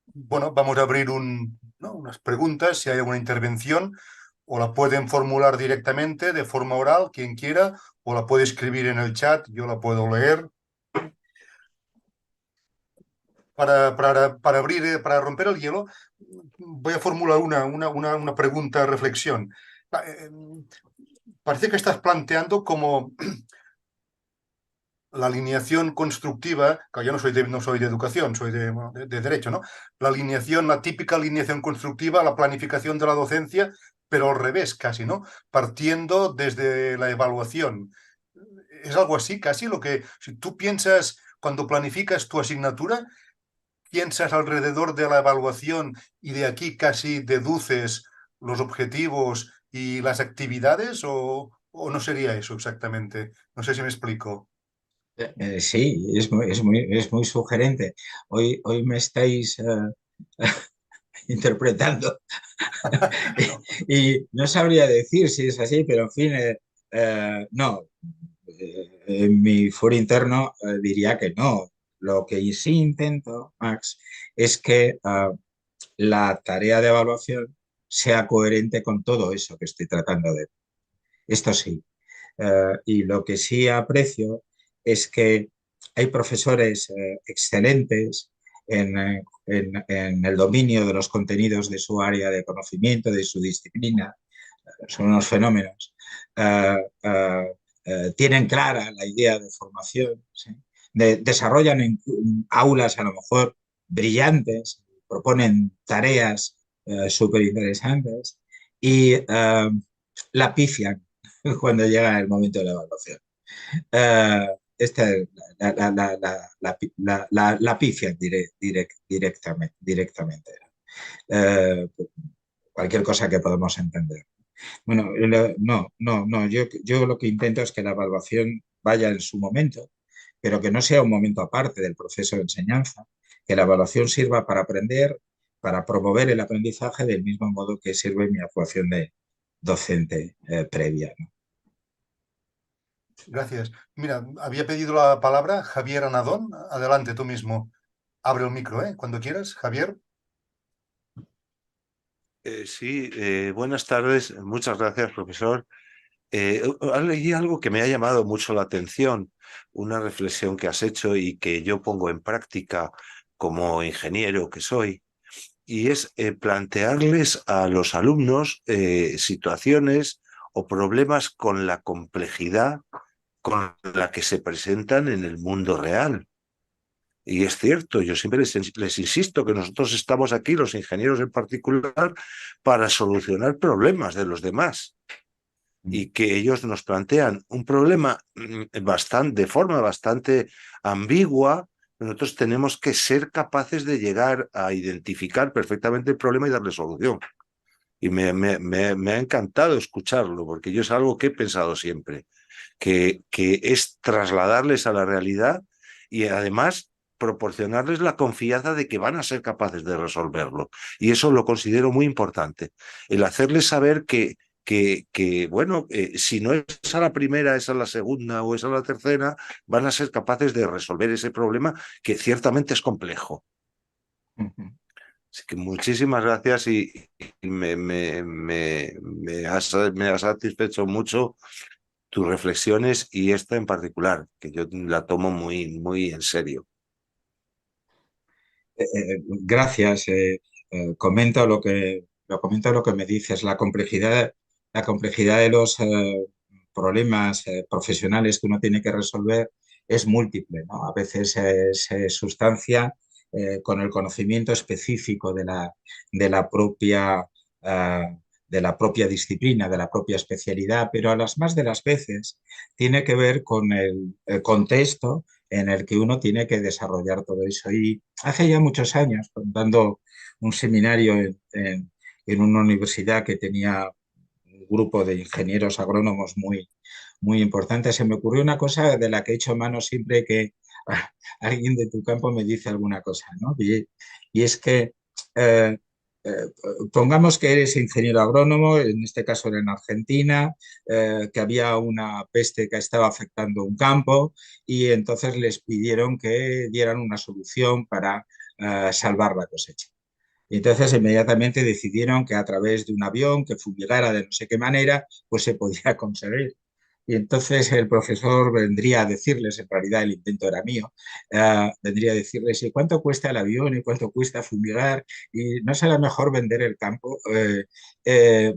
Bueno, vamos a abrir unas preguntas, si hay alguna intervención, o la pueden formular directamente de forma oral, quien quiera, o la puede escribir en el chat, yo la puedo leer. para romper el hielo, voy a formular una pregunta, reflexión. Parece que estás planteando como la alineación constructiva, que yo no soy de educación, soy de derecho, ¿no? La típica alineación constructiva, la planificación de la docencia, pero al revés casi, ¿no? Partiendo desde la evaluación. Es algo así, casi lo que, si tú piensas, cuando planificas tu asignatura, piensas alrededor de la evaluación y de aquí casi deduces los objetivos y las actividades, o no sería eso exactamente. No sé si me explico. Sí, es muy sugerente. Hoy me estáis interpretando y no sabría decir si es así, pero en fin, no. En mi foro interno diría que no. Lo que sí intento, Max, es que la tarea de evaluación sea coherente con todo eso que estoy tratando de. Esto sí. Y lo que sí aprecio es que hay profesores excelentes en el dominio de los contenidos de su área de conocimiento, de su disciplina. Son unos fenómenos. Uh, Tienen clara la idea de formación, ¿sí? Desarrollan en aulas a lo mejor brillantes, proponen tareas súper interesantes y la pifian cuando llega el momento de la evaluación. Esta es la pifian directamente. Cualquier cosa que podamos entender. Bueno, no. Yo lo que intento es que la evaluación vaya en su momento, pero que no sea un momento aparte del proceso de enseñanza, que la evaluación sirva para aprender, para promover el aprendizaje del mismo modo que sirve mi actuación de docente previa, ¿no? Gracias. Mira, había pedido la palabra Javier Anadón. Adelante tú mismo. Abre el micro, ¿eh? Cuando quieras, Javier. Sí, buenas tardes. Muchas gracias, profesor. Leí algo que me ha llamado mucho la atención, una reflexión que has hecho y que yo pongo en práctica como ingeniero que soy, y es plantearles a los alumnos situaciones o problemas con la complejidad con la que se presentan en el mundo real. Y es cierto, yo siempre les insisto que nosotros estamos aquí, los ingenieros en particular, para solucionar problemas de los demás y que ellos nos plantean un problema de forma bastante ambigua. Nosotros tenemos que ser capaces de llegar a identificar perfectamente el problema y darle solución. Y me ha encantado escucharlo, porque yo es algo que he pensado siempre, que es trasladarles a la realidad y además proporcionarles la confianza de que van a ser capaces de resolverlo. Y eso lo considero muy importante, el hacerles saber que bueno, si no es a la primera, es a la segunda o es a la tercera, van a ser capaces de resolver ese problema que ciertamente es complejo. Así que muchísimas gracias y me ha satisfecho mucho tus reflexiones y esta en particular, que yo la tomo muy, muy en serio. Gracias. Comento lo que me dices. La complejidad de los problemas profesionales que uno tiene que resolver es múltiple, ¿no? A veces se sustancia con el conocimiento específico de la propia, de la propia disciplina, de la propia especialidad, pero a las más de las veces tiene que ver con el contexto en el que uno tiene que desarrollar todo eso. Y hace ya muchos años, dando un seminario en una universidad que tenía un grupo de ingenieros agrónomos muy importante, se me ocurrió una cosa de la que he hecho mano siempre que alguien de tu campo me dice alguna cosa, ¿no? Y es que eh, pongamos que eres ingeniero agrónomo, en este caso era en Argentina, que había una peste que estaba afectando un campo y entonces les pidieron que dieran una solución para salvar la cosecha. Y entonces inmediatamente decidieron que a través de un avión que fumigara de no sé qué manera, pues se podía conseguir. Y entonces el profesor vendría a decirles, en realidad el intento era mío, vendría a decirles, ¿y cuánto cuesta el avión? ¿Y cuánto cuesta fumigar? Y no será mejor vender el campo,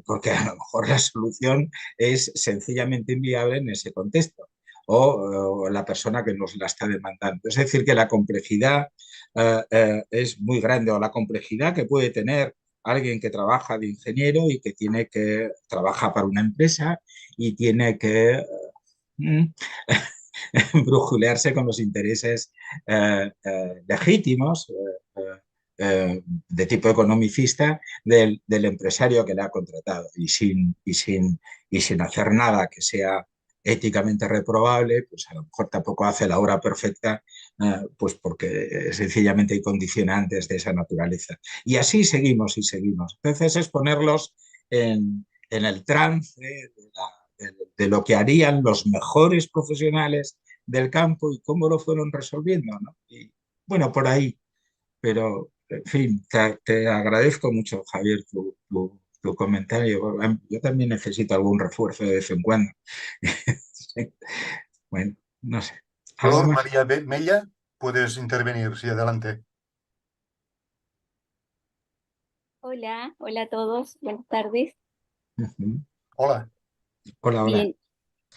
porque a lo mejor la solución es sencillamente inviable en ese contexto. O la persona que nos la está demandando. Es decir, que la complejidad es muy grande, o la complejidad que puede tener alguien que trabaja de ingeniero y que tiene que trabaja para una empresa y tiene que mm, brujulearse con los intereses legítimos de tipo economicista del empresario que le ha contratado y sin hacer nada que sea éticamente reprobable, pues a lo mejor tampoco hace la obra perfecta, pues porque sencillamente hay condicionantes de esa naturaleza. Y así seguimos y seguimos. Entonces es ponerlos en el trance de lo que harían los mejores profesionales del campo y cómo lo fueron resolviendo, ¿no? Y bueno, por ahí, pero en fin, te agradezco mucho, Javier, tu comentario. Yo también necesito algún refuerzo de vez en cuando. Sí. Bueno, no sé. ¿Algo Flor más? María Mella, puedes intervenir, sí, adelante. Hola, hola a todos, buenas tardes. Ujú. Hola. Hola, hola. Bien,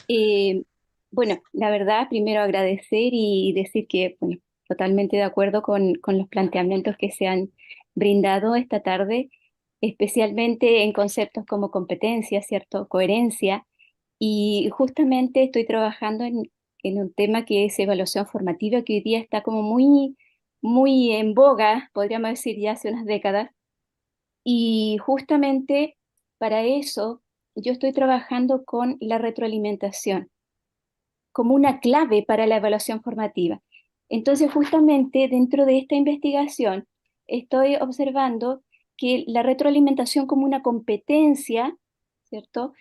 eh, bueno, la verdad, primero agradecer y decir que, bueno, totalmente de acuerdo con los planteamientos que se han brindado esta tarde, especialmente en conceptos como competencia, ¿cierto? Coherencia. Y justamente estoy trabajando en un tema que es evaluación formativa, que hoy día está como muy en boga, podríamos decir ya hace unas décadas. Y justamente para eso yo estoy trabajando con la retroalimentación como una clave para la evaluación formativa. Entonces, justamente dentro de esta investigación estoy observando que la retroalimentación como una competencia, ¿cierto?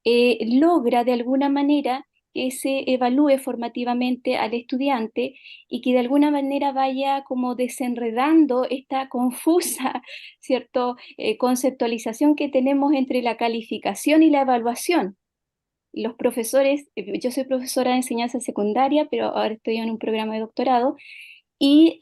Logra de alguna manera que se evalúe formativamente al estudiante y que de alguna manera vaya como desenredando esta confusa, ¿cierto? Conceptualización que tenemos entre la calificación y la evaluación. Los profesores, yo soy profesora de enseñanza secundaria, pero ahora estoy en un programa de doctorado y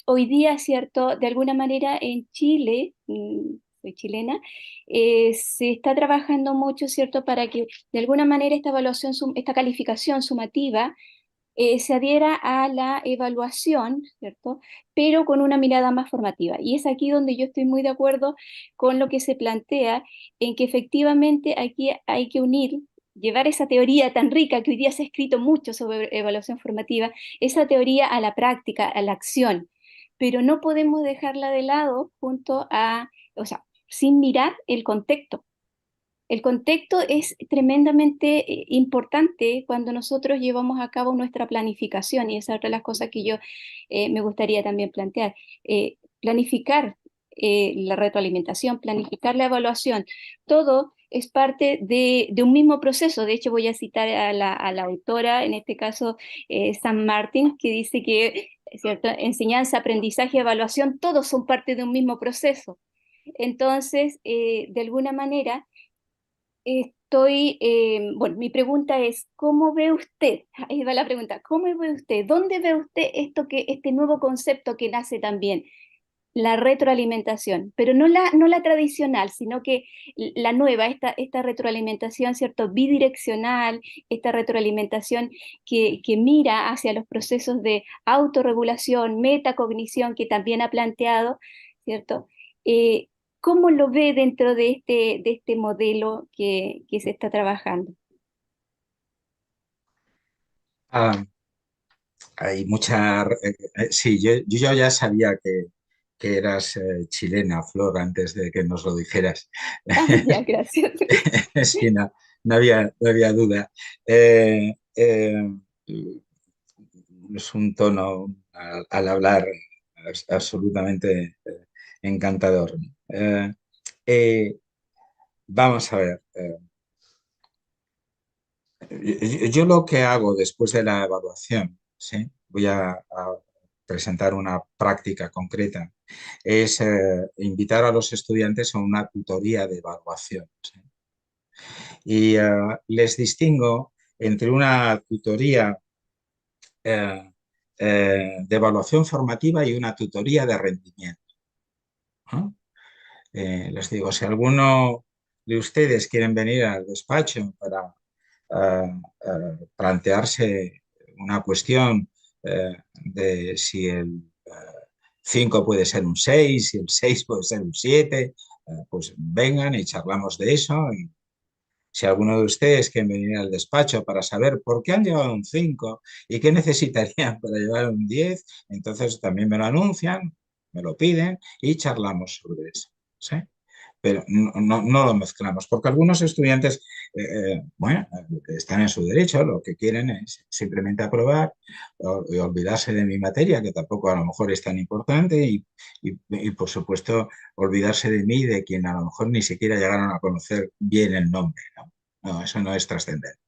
hoy día, ¿cierto? De alguna manera en Chile, soy chilena, se está trabajando mucho, ¿cierto? Para que de alguna manera esta evaluación, esta calificación sumativa se adhiera a la evaluación, ¿cierto? Pero con una mirada más formativa. Y es aquí donde yo estoy muy de acuerdo con lo que se plantea, en que efectivamente aquí hay que unir, llevar esa teoría tan rica que hoy día se ha escrito mucho sobre evaluación formativa, esa teoría a la práctica, a la acción. Pero no podemos dejarla de lado junto a, o sea, sin mirar el contexto. El contexto es tremendamente importante cuando nosotros llevamos a cabo nuestra planificación y esa es otra de las cosas que yo me gustaría también plantear. Planificar la retroalimentación, planificar la evaluación, todo es parte de un mismo proceso. De hecho, voy a citar a la autora, en este caso Sam Martin, que dice que ¿cierto? Enseñanza, aprendizaje y evaluación, todos son parte de un mismo proceso. Entonces, de alguna manera, bueno, mi pregunta es, ¿cómo ve usted? Ahí va la pregunta, ¿cómo ve usted? ¿Dónde ve usted este nuevo concepto que nace también? La retroalimentación, pero no la tradicional, sino que la nueva, esta retroalimentación, ¿cierto? Bidireccional, esta retroalimentación que mira hacia los procesos de autorregulación, metacognición que también ha planteado, ¿cierto? Eh, ¿Cómo lo ve dentro de este modelo que se está trabajando? Ah, hay mucha... sí, yo ya sabía que eras chilena, Flor, antes de que nos lo dijeras. Ah, ya, gracias. Sí, no había duda. Es un tono al hablar absolutamente encantador. Eh, Vamos a ver. Yo lo que hago después de la evaluación, ¿sí? Voy a presentar una práctica concreta, es invitar a los estudiantes a una tutoría de evaluación, ¿sí? Y les distingo entre una tutoría de evaluación formativa y una tutoría de rendimiento, ¿no? Les digo, si alguno de ustedes quieren venir al despacho para plantearse una cuestión de si el 5 puede ser un 6, si el 6 puede ser un 7, pues vengan y charlamos de eso. Y si alguno de ustedes quiere venir al despacho para saber por qué han llevado un 5 y qué necesitarían para llevar un 10, entonces también me lo anuncian, me lo piden y charlamos sobre eso, ¿sí? Pero no lo mezclamos, porque algunos estudiantes, bueno, están en su derecho, lo que quieren es simplemente aprobar y olvidarse de mi materia, que tampoco a lo mejor es tan importante, y por supuesto olvidarse de mí, de quien a lo mejor ni siquiera llegaron a conocer bien el nombre, ¿no? No, eso no es trascendente.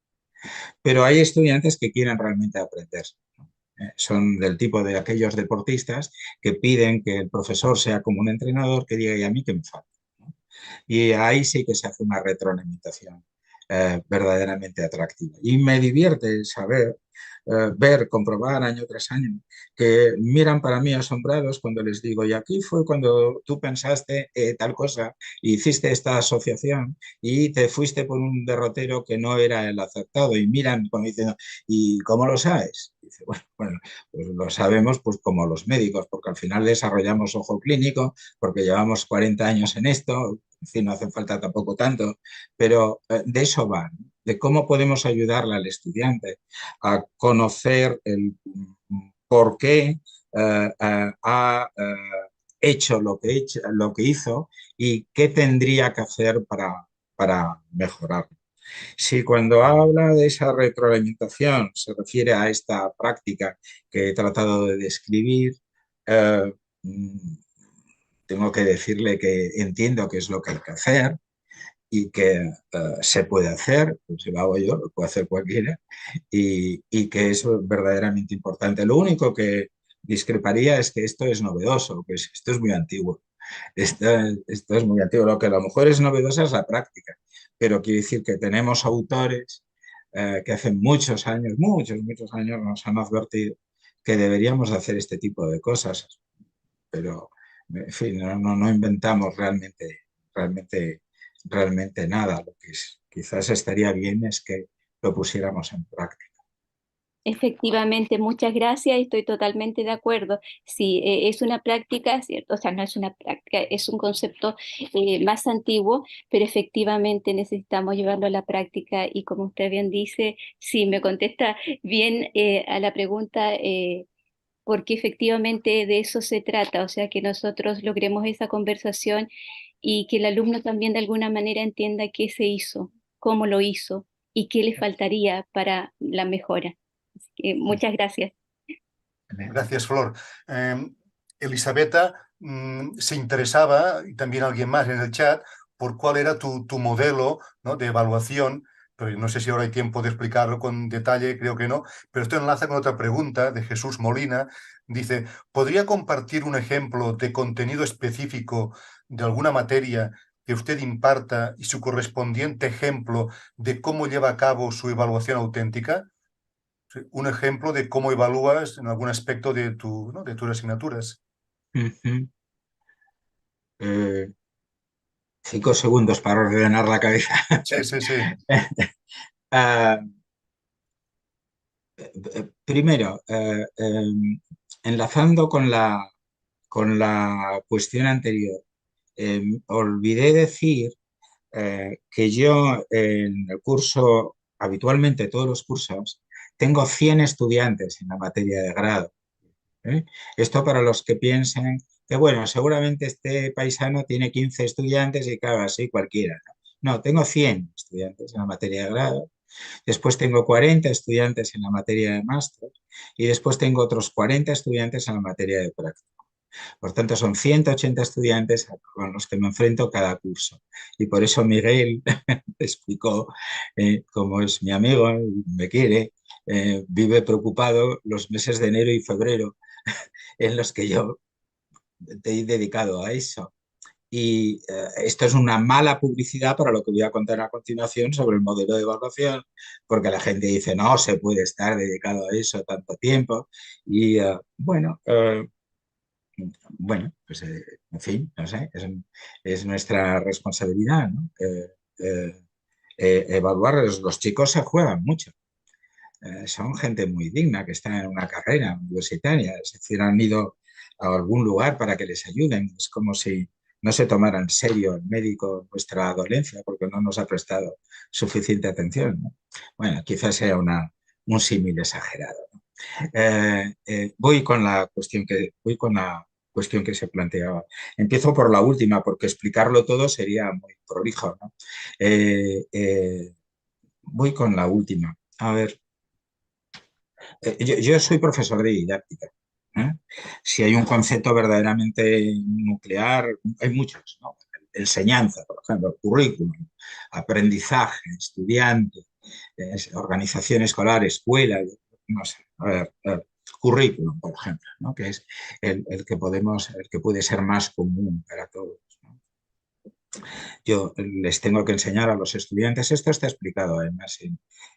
Pero hay estudiantes que quieren realmente aprender, ¿no? Son del tipo de aquellos deportistas que piden que el profesor sea como un entrenador que diga, y a mí que me falta, ¿no? Y ahí sí que se hace una retroalimentación verdaderamente atractiva. Y me divierte saber, ver, comprobar año tras año, que miran para mí asombrados cuando les digo, y aquí fue cuando tú pensaste tal cosa, y hiciste esta asociación y te fuiste por un derrotero que no era el acertado, y miran como diciendo, ¿y cómo lo sabes? Dice, bueno, pues lo sabemos pues como los médicos, porque al final desarrollamos ojo clínico, porque llevamos 40 años en esto, en fin, no hace falta tampoco tanto, pero de eso va, ¿no? De cómo podemos ayudarle al estudiante a conocer el por qué ha hecho lo que hizo y qué tendría que hacer para mejorar. Si cuando habla de esa retroalimentación se refiere a esta práctica que he tratado de describir, eh, tengo que decirle que entiendo qué es lo que hay que hacer y que se puede hacer, pues si lo hago yo, lo puede hacer cualquiera, y que eso es verdaderamente importante. Lo único que discreparía es que esto es novedoso, que esto es muy antiguo. Esto, esto es muy antiguo. Lo que a lo mejor es novedosa es la práctica, pero quiere decir que tenemos autores que hace muchos años nos han advertido que deberíamos hacer este tipo de cosas, pero en fin, no inventamos realmente, realmente nada. Lo que quizás estaría bien es que lo pusiéramos en práctica. Efectivamente, muchas gracias, estoy totalmente de acuerdo. Sí, es una práctica, ¿cierto? O sea, no es una práctica, es un concepto más antiguo, pero efectivamente necesitamos llevarlo a la práctica y como usted bien dice, sí, me contesta bien a la pregunta, porque efectivamente de eso se trata, o sea, que nosotros logremos esa conversación y que el alumno también de alguna manera entienda qué se hizo, cómo lo hizo y qué le faltaría para la mejora. Muchas gracias. Gracias, Flor. Elisabetta se interesaba, y también alguien más en el chat, por cuál era tu modelo, ¿no?, de evaluación, pero no sé si ahora hay tiempo de explicarlo con detalle, creo que no, pero esto enlaza con otra pregunta de Jesús Molina. Dice, ¿podría compartir un ejemplo de contenido específico de alguna materia que usted imparta y su correspondiente ejemplo de cómo lleva a cabo su evaluación auténtica? Un ejemplo de cómo evalúas en algún aspecto de, ¿no?, de tus asignaturas. 5 segundos para ordenar la cabeza. Sí, sí, sí. Ah, primero, enlazando con la cuestión anterior, olvidé decir que yo en el curso, habitualmente todos los cursos, tengo 100 estudiantes en la materia de grado, ¿eh? Esto para los que piensen que, bueno, seguramente este paisano tiene 15 estudiantes y claro, así cualquiera, ¿no? No, tengo 100 estudiantes en la materia de grado, después tengo 40 estudiantes en la materia de máster y después tengo otros 40 estudiantes en la materia de práctica. Por tanto, son 180 estudiantes con los que me enfrento cada curso. Y por eso Miguel explicó, como es mi amigo, me quiere, vive preocupado los meses de enero y febrero en los que yo te he dedicado a eso. Y esto es una mala publicidad para lo que voy a contar a continuación sobre el modelo de evaluación, porque la gente dice, no se puede estar dedicado a eso tanto tiempo. Y pues en fin, no sé, es nuestra responsabilidad, ¿no? Evaluar, los chicos se juegan mucho. Son gente muy digna que está en una carrera universitaria, es decir, han ido a algún lugar para que les ayuden. Es como si no se tomara en serio el médico nuestra dolencia porque no nos ha prestado suficiente atención, ¿no? Bueno, quizás sea un símil exagerado, ¿no? Voy con la cuestión que se planteaba. Empiezo por la última porque explicarlo todo sería muy prolijo, ¿no? Voy con la última. A ver, yo soy profesor de didáctica, ¿eh? Si hay un concepto verdaderamente nuclear, hay muchos, ¿no? Enseñanza, por ejemplo, currículum, aprendizaje, estudiante, organización escolar, escuela, no sé, a ver, currículum, por ejemplo, ¿no? Que es el que puede ser más común para todos, ¿no? Yo les tengo que enseñar a los estudiantes, esto está explicado además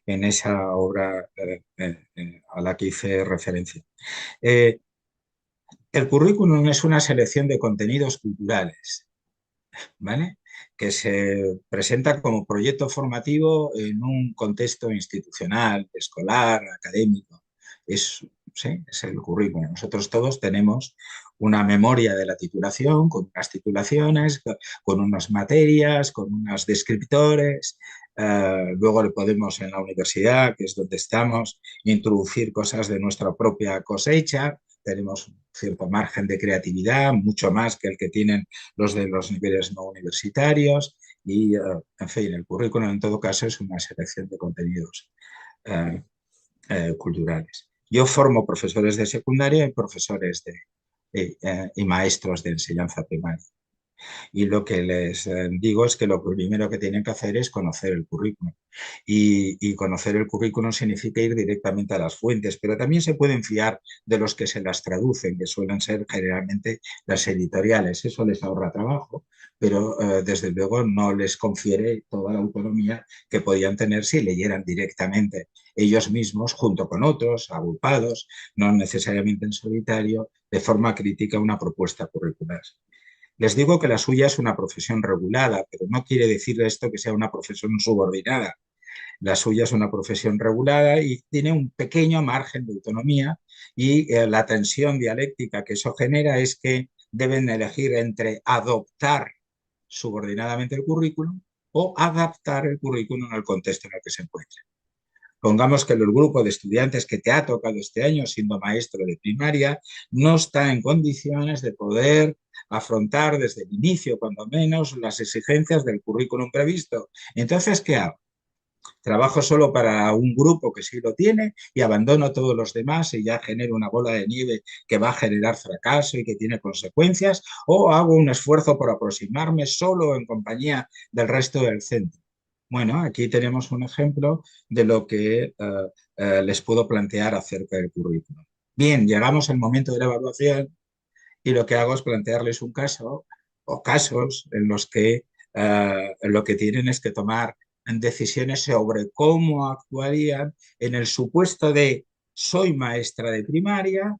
en esa obra a la que hice referencia. El currículum es una selección de contenidos culturales, ¿vale? Que se presenta como proyecto formativo en un contexto institucional, escolar, académico. Sí, es el currículum. Nosotros todos tenemos una memoria de la titulación, con unas titulaciones, con unas materias, con unos descriptores. Luego le podemos en la universidad, que es donde estamos, introducir cosas de nuestra propia cosecha. Tenemos un cierto margen de creatividad, mucho más que el que tienen los de los niveles no universitarios. Y, en fin, el currículum en todo caso es una selección de contenidos culturales. Yo formo profesores de secundaria y profesores y maestros de enseñanza primaria. Y lo que les digo es que lo primero que tienen que hacer es conocer el currículum. Y conocer el currículum significa ir directamente a las fuentes, pero también se pueden fiar de los que se las traducen, que suelen ser generalmente las editoriales. Eso les ahorra trabajo, pero desde luego no les confiere toda la autonomía que podían tener si leyeran directamente ellos mismos, junto con otros, agrupados, no necesariamente en solitario, de forma crítica una propuesta curricular. Les digo que la suya es una profesión regulada, pero no quiere decir esto que sea una profesión subordinada. La suya es una profesión regulada y tiene un pequeño margen de autonomía y la tensión dialéctica que eso genera es que deben elegir entre adoptar subordinadamente el currículum o adaptar el currículum al contexto en el que se encuentra. Pongamos que el grupo de estudiantes que te ha tocado este año siendo maestro de primaria no está en condiciones de poder afrontar desde el inicio, cuando menos, las exigencias del currículum previsto. Entonces, ¿qué hago? Trabajo solo para un grupo que sí lo tiene y abandono todos los demás y ya genero una bola de nieve que va a generar fracaso y que tiene consecuencias, o hago un esfuerzo por aproximarme solo en compañía del resto del centro. Bueno, aquí tenemos un ejemplo de lo que les puedo plantear acerca del currículum. Bien, llegamos al momento de la evaluación y lo que hago es plantearles un caso o casos en los que lo que tienen es que tomar decisiones sobre cómo actuarían en el supuesto de soy maestra de primaria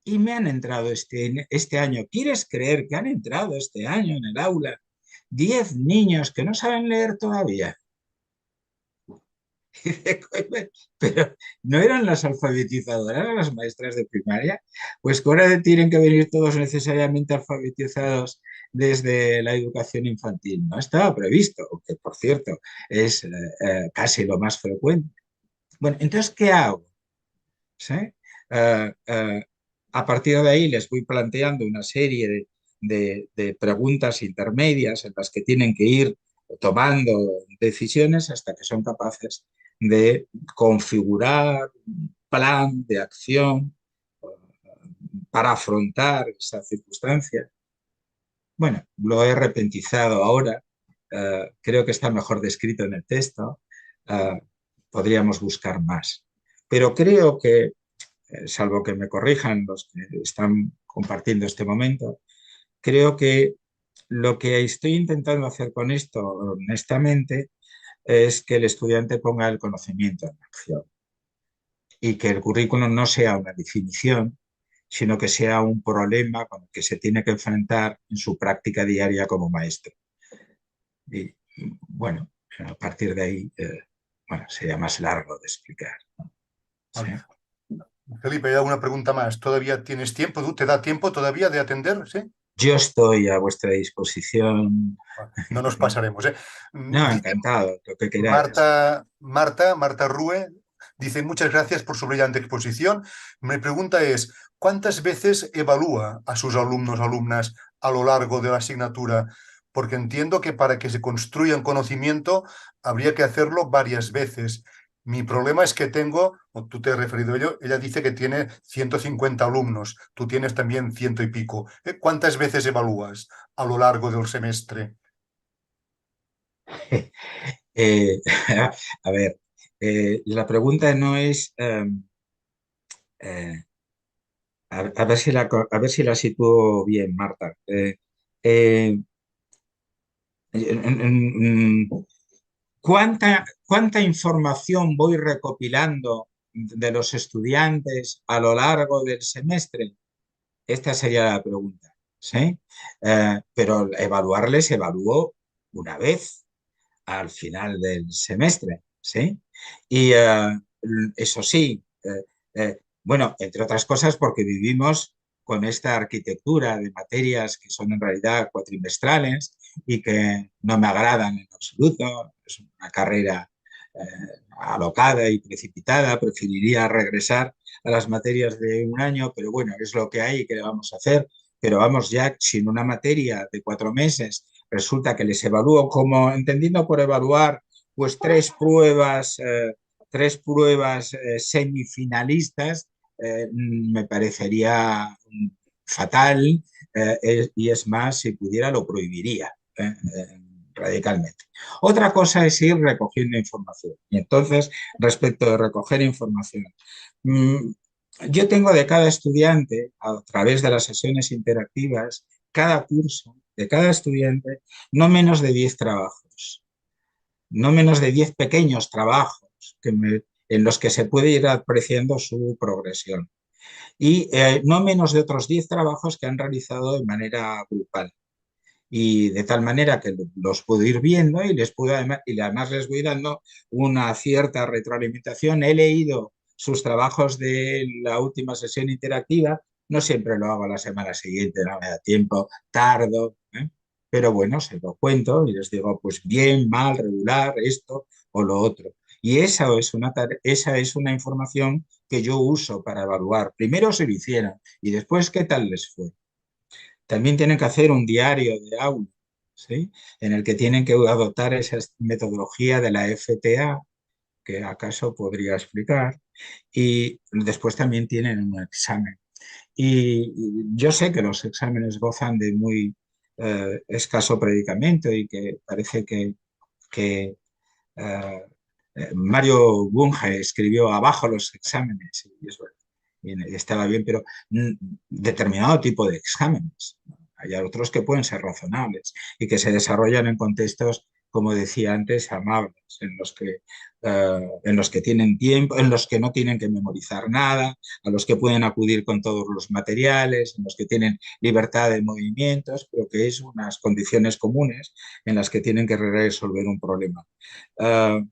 y me han entrado este año. ¿Quieres creer que han entrado este año en el aula 10 niños que no saben leer todavía? Pero no eran las alfabetizadoras, eran las maestras de primaria, pues que ahora tienen que venir todos necesariamente alfabetizados desde la educación infantil. No estaba previsto, que por cierto es casi lo más frecuente. Bueno, entonces, ¿qué hago? ¿Sí? A partir de ahí les voy planteando una serie de preguntas intermedias en las que tienen que ir tomando decisiones hasta que son capaces de configurar un plan de acción para afrontar esa circunstancia. Bueno, lo he repentizado ahora, creo que está mejor descrito en el texto, podríamos buscar más. Pero creo que, salvo que me corrijan los que están compartiendo este momento, creo que Lo que estoy intentando hacer con esto, honestamente, es que el estudiante ponga el conocimiento en acción y que el currículum no sea una definición, sino que sea un problema con el que se tiene que enfrentar en su práctica diaria como maestro. Y bueno, a partir de ahí, bueno, sería más largo de explicar, ¿no? Sí. Vale. Felipe, hay alguna pregunta más. ¿Todavía tienes tiempo? ¿Te da tiempo todavía de atender? ¿Sí? Yo estoy a vuestra disposición. No nos pasaremos, ¿eh? No, Dice encantado, lo que queráis. Marta Rue, dice: muchas gracias por su brillante exposición. Mi pregunta es: ¿cuántas veces evalúa a sus alumnos o alumnas a lo largo de la asignatura? Porque entiendo que para que se construya un conocimiento habría que hacerlo varias veces. Mi problema es que tengo, o tú te has referido a ello, ella dice que tiene 150 alumnos, tú tienes también ciento y pico. ¿Cuántas veces evalúas a lo largo del semestre? Eh, a ver, la pregunta no es, eh, a ver si a ver si la sitúo bien, Marta. Eh, ¿Cuánta información voy recopilando de los estudiantes a lo largo del semestre? Esta sería la pregunta, ¿sí? Pero evaluarles evalúo una vez al final del semestre, ¿sí? Y eso sí, bueno, entre otras cosas porque vivimos con esta arquitectura de materias que son en realidad cuatrimestrales y que no me agradan en absoluto. Es una carrera alocada y precipitada. Preferiría regresar a las materias de un año, pero bueno, es lo que hay, ¿qué le vamos a hacer? Pero vamos, ya sin una materia de 4 meses, resulta que les evalúo como, entendiendo por evaluar, pues tres pruebas semifinalistas, me parecería fatal, y es más, si pudiera lo prohibiría radicalmente. Otra cosa es ir recogiendo información. Y entonces, respecto de recoger información, yo tengo de cada estudiante, a través de las sesiones interactivas, cada curso, de cada estudiante, no menos de 10 trabajos, no menos de 10 pequeños trabajos en los que se puede ir apreciando su progresión. Y no menos de otros 10 trabajos que han realizado de manera grupal. Y de tal manera que los puedo ir viendo y además les voy dando una cierta retroalimentación. He leído sus trabajos de la última sesión interactiva, no siempre lo hago la semana siguiente, no me da tiempo, tardo, pero bueno, se lo cuento y les digo, pues bien, mal, regular, esto o lo otro. Y esa es una información que yo uso para evaluar. Primero si lo hicieron y después qué tal les fue. También tienen que hacer un diario de aula, ¿sí? En el que tienen que adoptar esa metodología de la FTA, que acaso podría explicar, y después también tienen un examen. Y yo sé que los exámenes gozan de muy escaso predicamento y que parece que eh, Mario Bunge escribió abajo los exámenes, y eso y estaba bien, pero determinado tipo de exámenes. Hay otros que pueden ser razonables y que se desarrollan en contextos, como decía antes, amables, en los que tienen tiempo, en los que no tienen que memorizar nada, a los que pueden acudir con todos los materiales, en los que tienen libertad de movimientos, pero que es unas condiciones comunes en las que tienen que resolver un problema. Uh,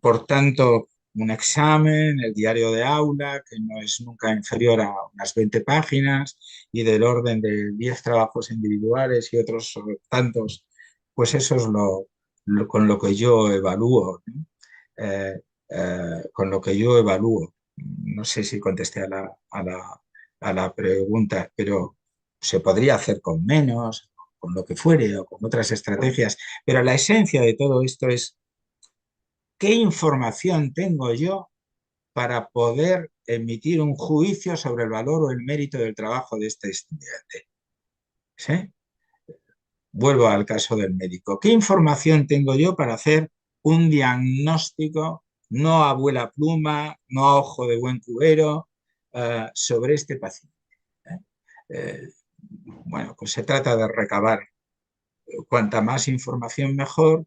por tanto, un examen, el diario de aula, que no es nunca inferior a unas 20 páginas y del orden de 10 trabajos individuales y otros tantos, pues eso es con lo que yo evalúo, ¿no? Con lo que yo evalúo. No sé si contesté a la pregunta, pero se podría hacer con menos, con lo que fuere o con otras estrategias, pero la esencia de todo esto es qué información tengo yo para poder emitir un juicio sobre el valor o el mérito del trabajo de este estudiante. ¿Sí? Vuelvo al caso del médico. ¿Qué información tengo yo para hacer un diagnóstico, no a abuela pluma, no a ojo de buen cubero, sobre este paciente? ¿Eh? Bueno, pues se trata de recabar cuanta más información mejor,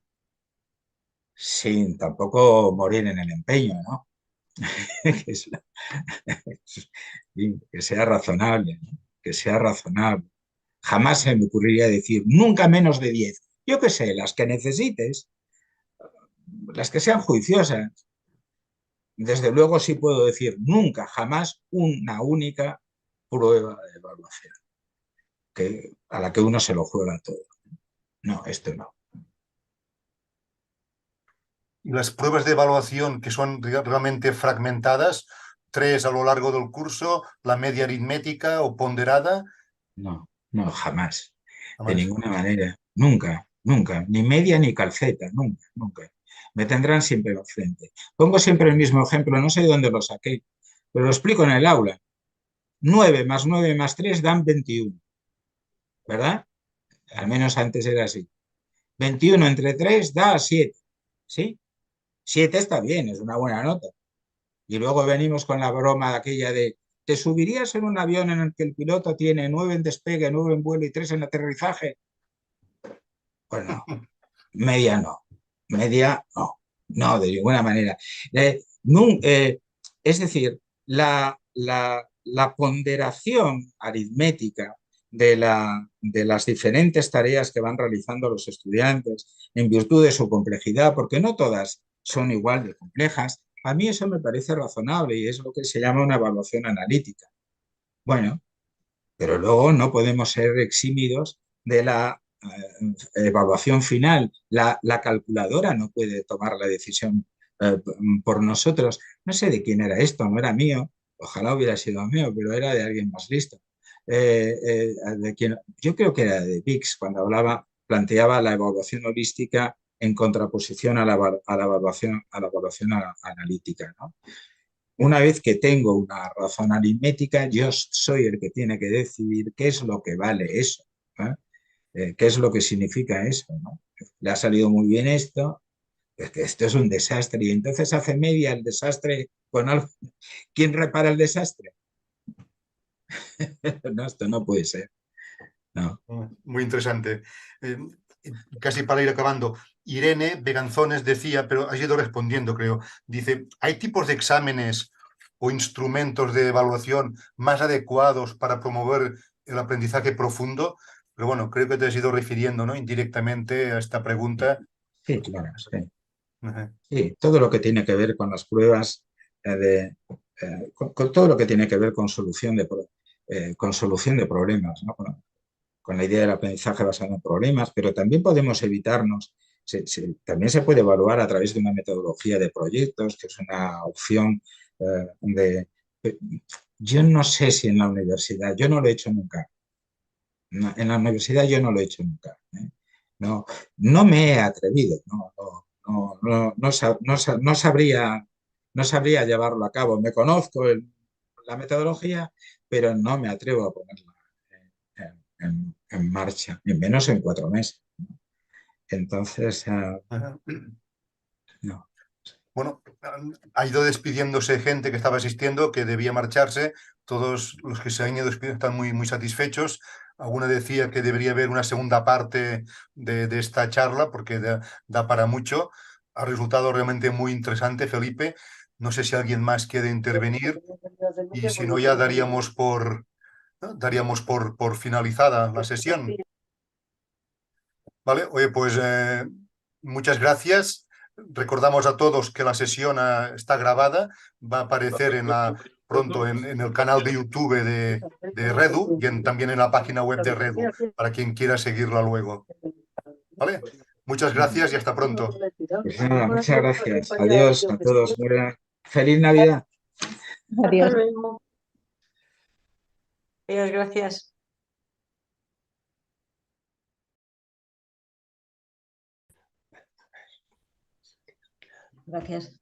sin tampoco morir en el empeño, ¿no? Que, que sea razonable, ¿no? Que sea razonable. Jamás se me ocurriría decir nunca menos de 10. Yo qué sé, las que necesites, las que sean juiciosas. Desde luego sí puedo decir nunca, jamás una única prueba de evaluación a la que uno se lo juega todo. No, esto no. Y las pruebas de evaluación que son realmente fragmentadas, 3 a lo largo del curso, la media aritmética o ponderada. No, no, jamás. De Además, ninguna manera. Nunca, nunca. Ni media ni calceta. Nunca, nunca. Me tendrán siempre al frente. Pongo siempre el mismo ejemplo, no sé de dónde lo saqué, pero lo explico en el aula. 9 más 9 más 3 dan 21, ¿verdad? Al menos antes era así. 21 entre 3 da 7, ¿sí? 7 está bien, es una buena nota. Y luego venimos con la broma de aquella de, ¿te subirías en un avión en el que el piloto tiene 9 en despegue, 9 en vuelo y 3 en aterrizaje? Pues no, media no, media no, no, de ninguna manera. Es decir, la ponderación aritmética de las diferentes tareas que van realizando los estudiantes en virtud de su complejidad, porque no todas son igual de complejas, a mí eso me parece razonable y es lo que se llama una evaluación analítica. Bueno, pero luego no podemos ser eximidos de la evaluación final. La calculadora no puede tomar la decisión por nosotros. No sé de quién era esto, no era mío, ojalá hubiera sido mío, pero era de alguien más listo. Yo creo que era de Bix cuando planteaba la evaluación holística en contraposición a la evaluación analítica, ¿no? Una vez que tengo una razón aritmética, yo soy el que tiene que decidir qué es lo que vale eso, ¿eh? ¿Qué es lo que significa eso, ¿no? Le ha salido muy bien esto, es que esto es un desastre y entonces hace media el desastre con algo. ¿Quién repara el desastre? No, esto no puede ser. No. muy interesante. Casi para ir acabando, Irene Beganzones decía, pero has ido respondiendo, creo. Dice, ¿hay tipos de exámenes o instrumentos de evaluación más adecuados para promover el aprendizaje profundo? Pero bueno, creo que te has ido refiriendo, ¿no?, indirectamente a esta pregunta. Sí, claro, sí. Ajá. Sí, todo lo que tiene que ver con las pruebas, con todo lo que tiene que ver con solución de problemas, ¿no? Con la idea del aprendizaje basado en problemas, pero también podemos evitarnos, también se puede evaluar a través de una metodología de proyectos, que es una opción yo no sé si en la universidad, yo no lo he hecho nunca, en la universidad yo no lo he hecho nunca, ¿eh? No, no me he atrevido, no sabría llevarlo a cabo. Me conozco la metodología, pero no me atrevo a ponerla en marcha, ni menos en 4 meses. Entonces, Ajá. no. Bueno, ha ido despidiéndose gente que estaba asistiendo, que debía marcharse. Todos los que se han ido despidiendo están muy, muy satisfechos. Alguna decía que debería haber una segunda parte de esta charla porque da para mucho. Ha resultado realmente muy interesante, Felipe. No sé si alguien más quiere intervenir y si no ya daríamos por finalizada la sesión. Vale, oye, pues muchas gracias. Recordamos a todos que la sesión está grabada, va a aparecer pronto en el canal de YouTube de Redu y también en la página web de Redu, para quien quiera seguirla luego. ¿Vale? Muchas gracias y hasta pronto. Pues nada, muchas gracias. Adiós a todos. Feliz Navidad. Adiós. Hasta luego. Adiós, gracias. Gracias.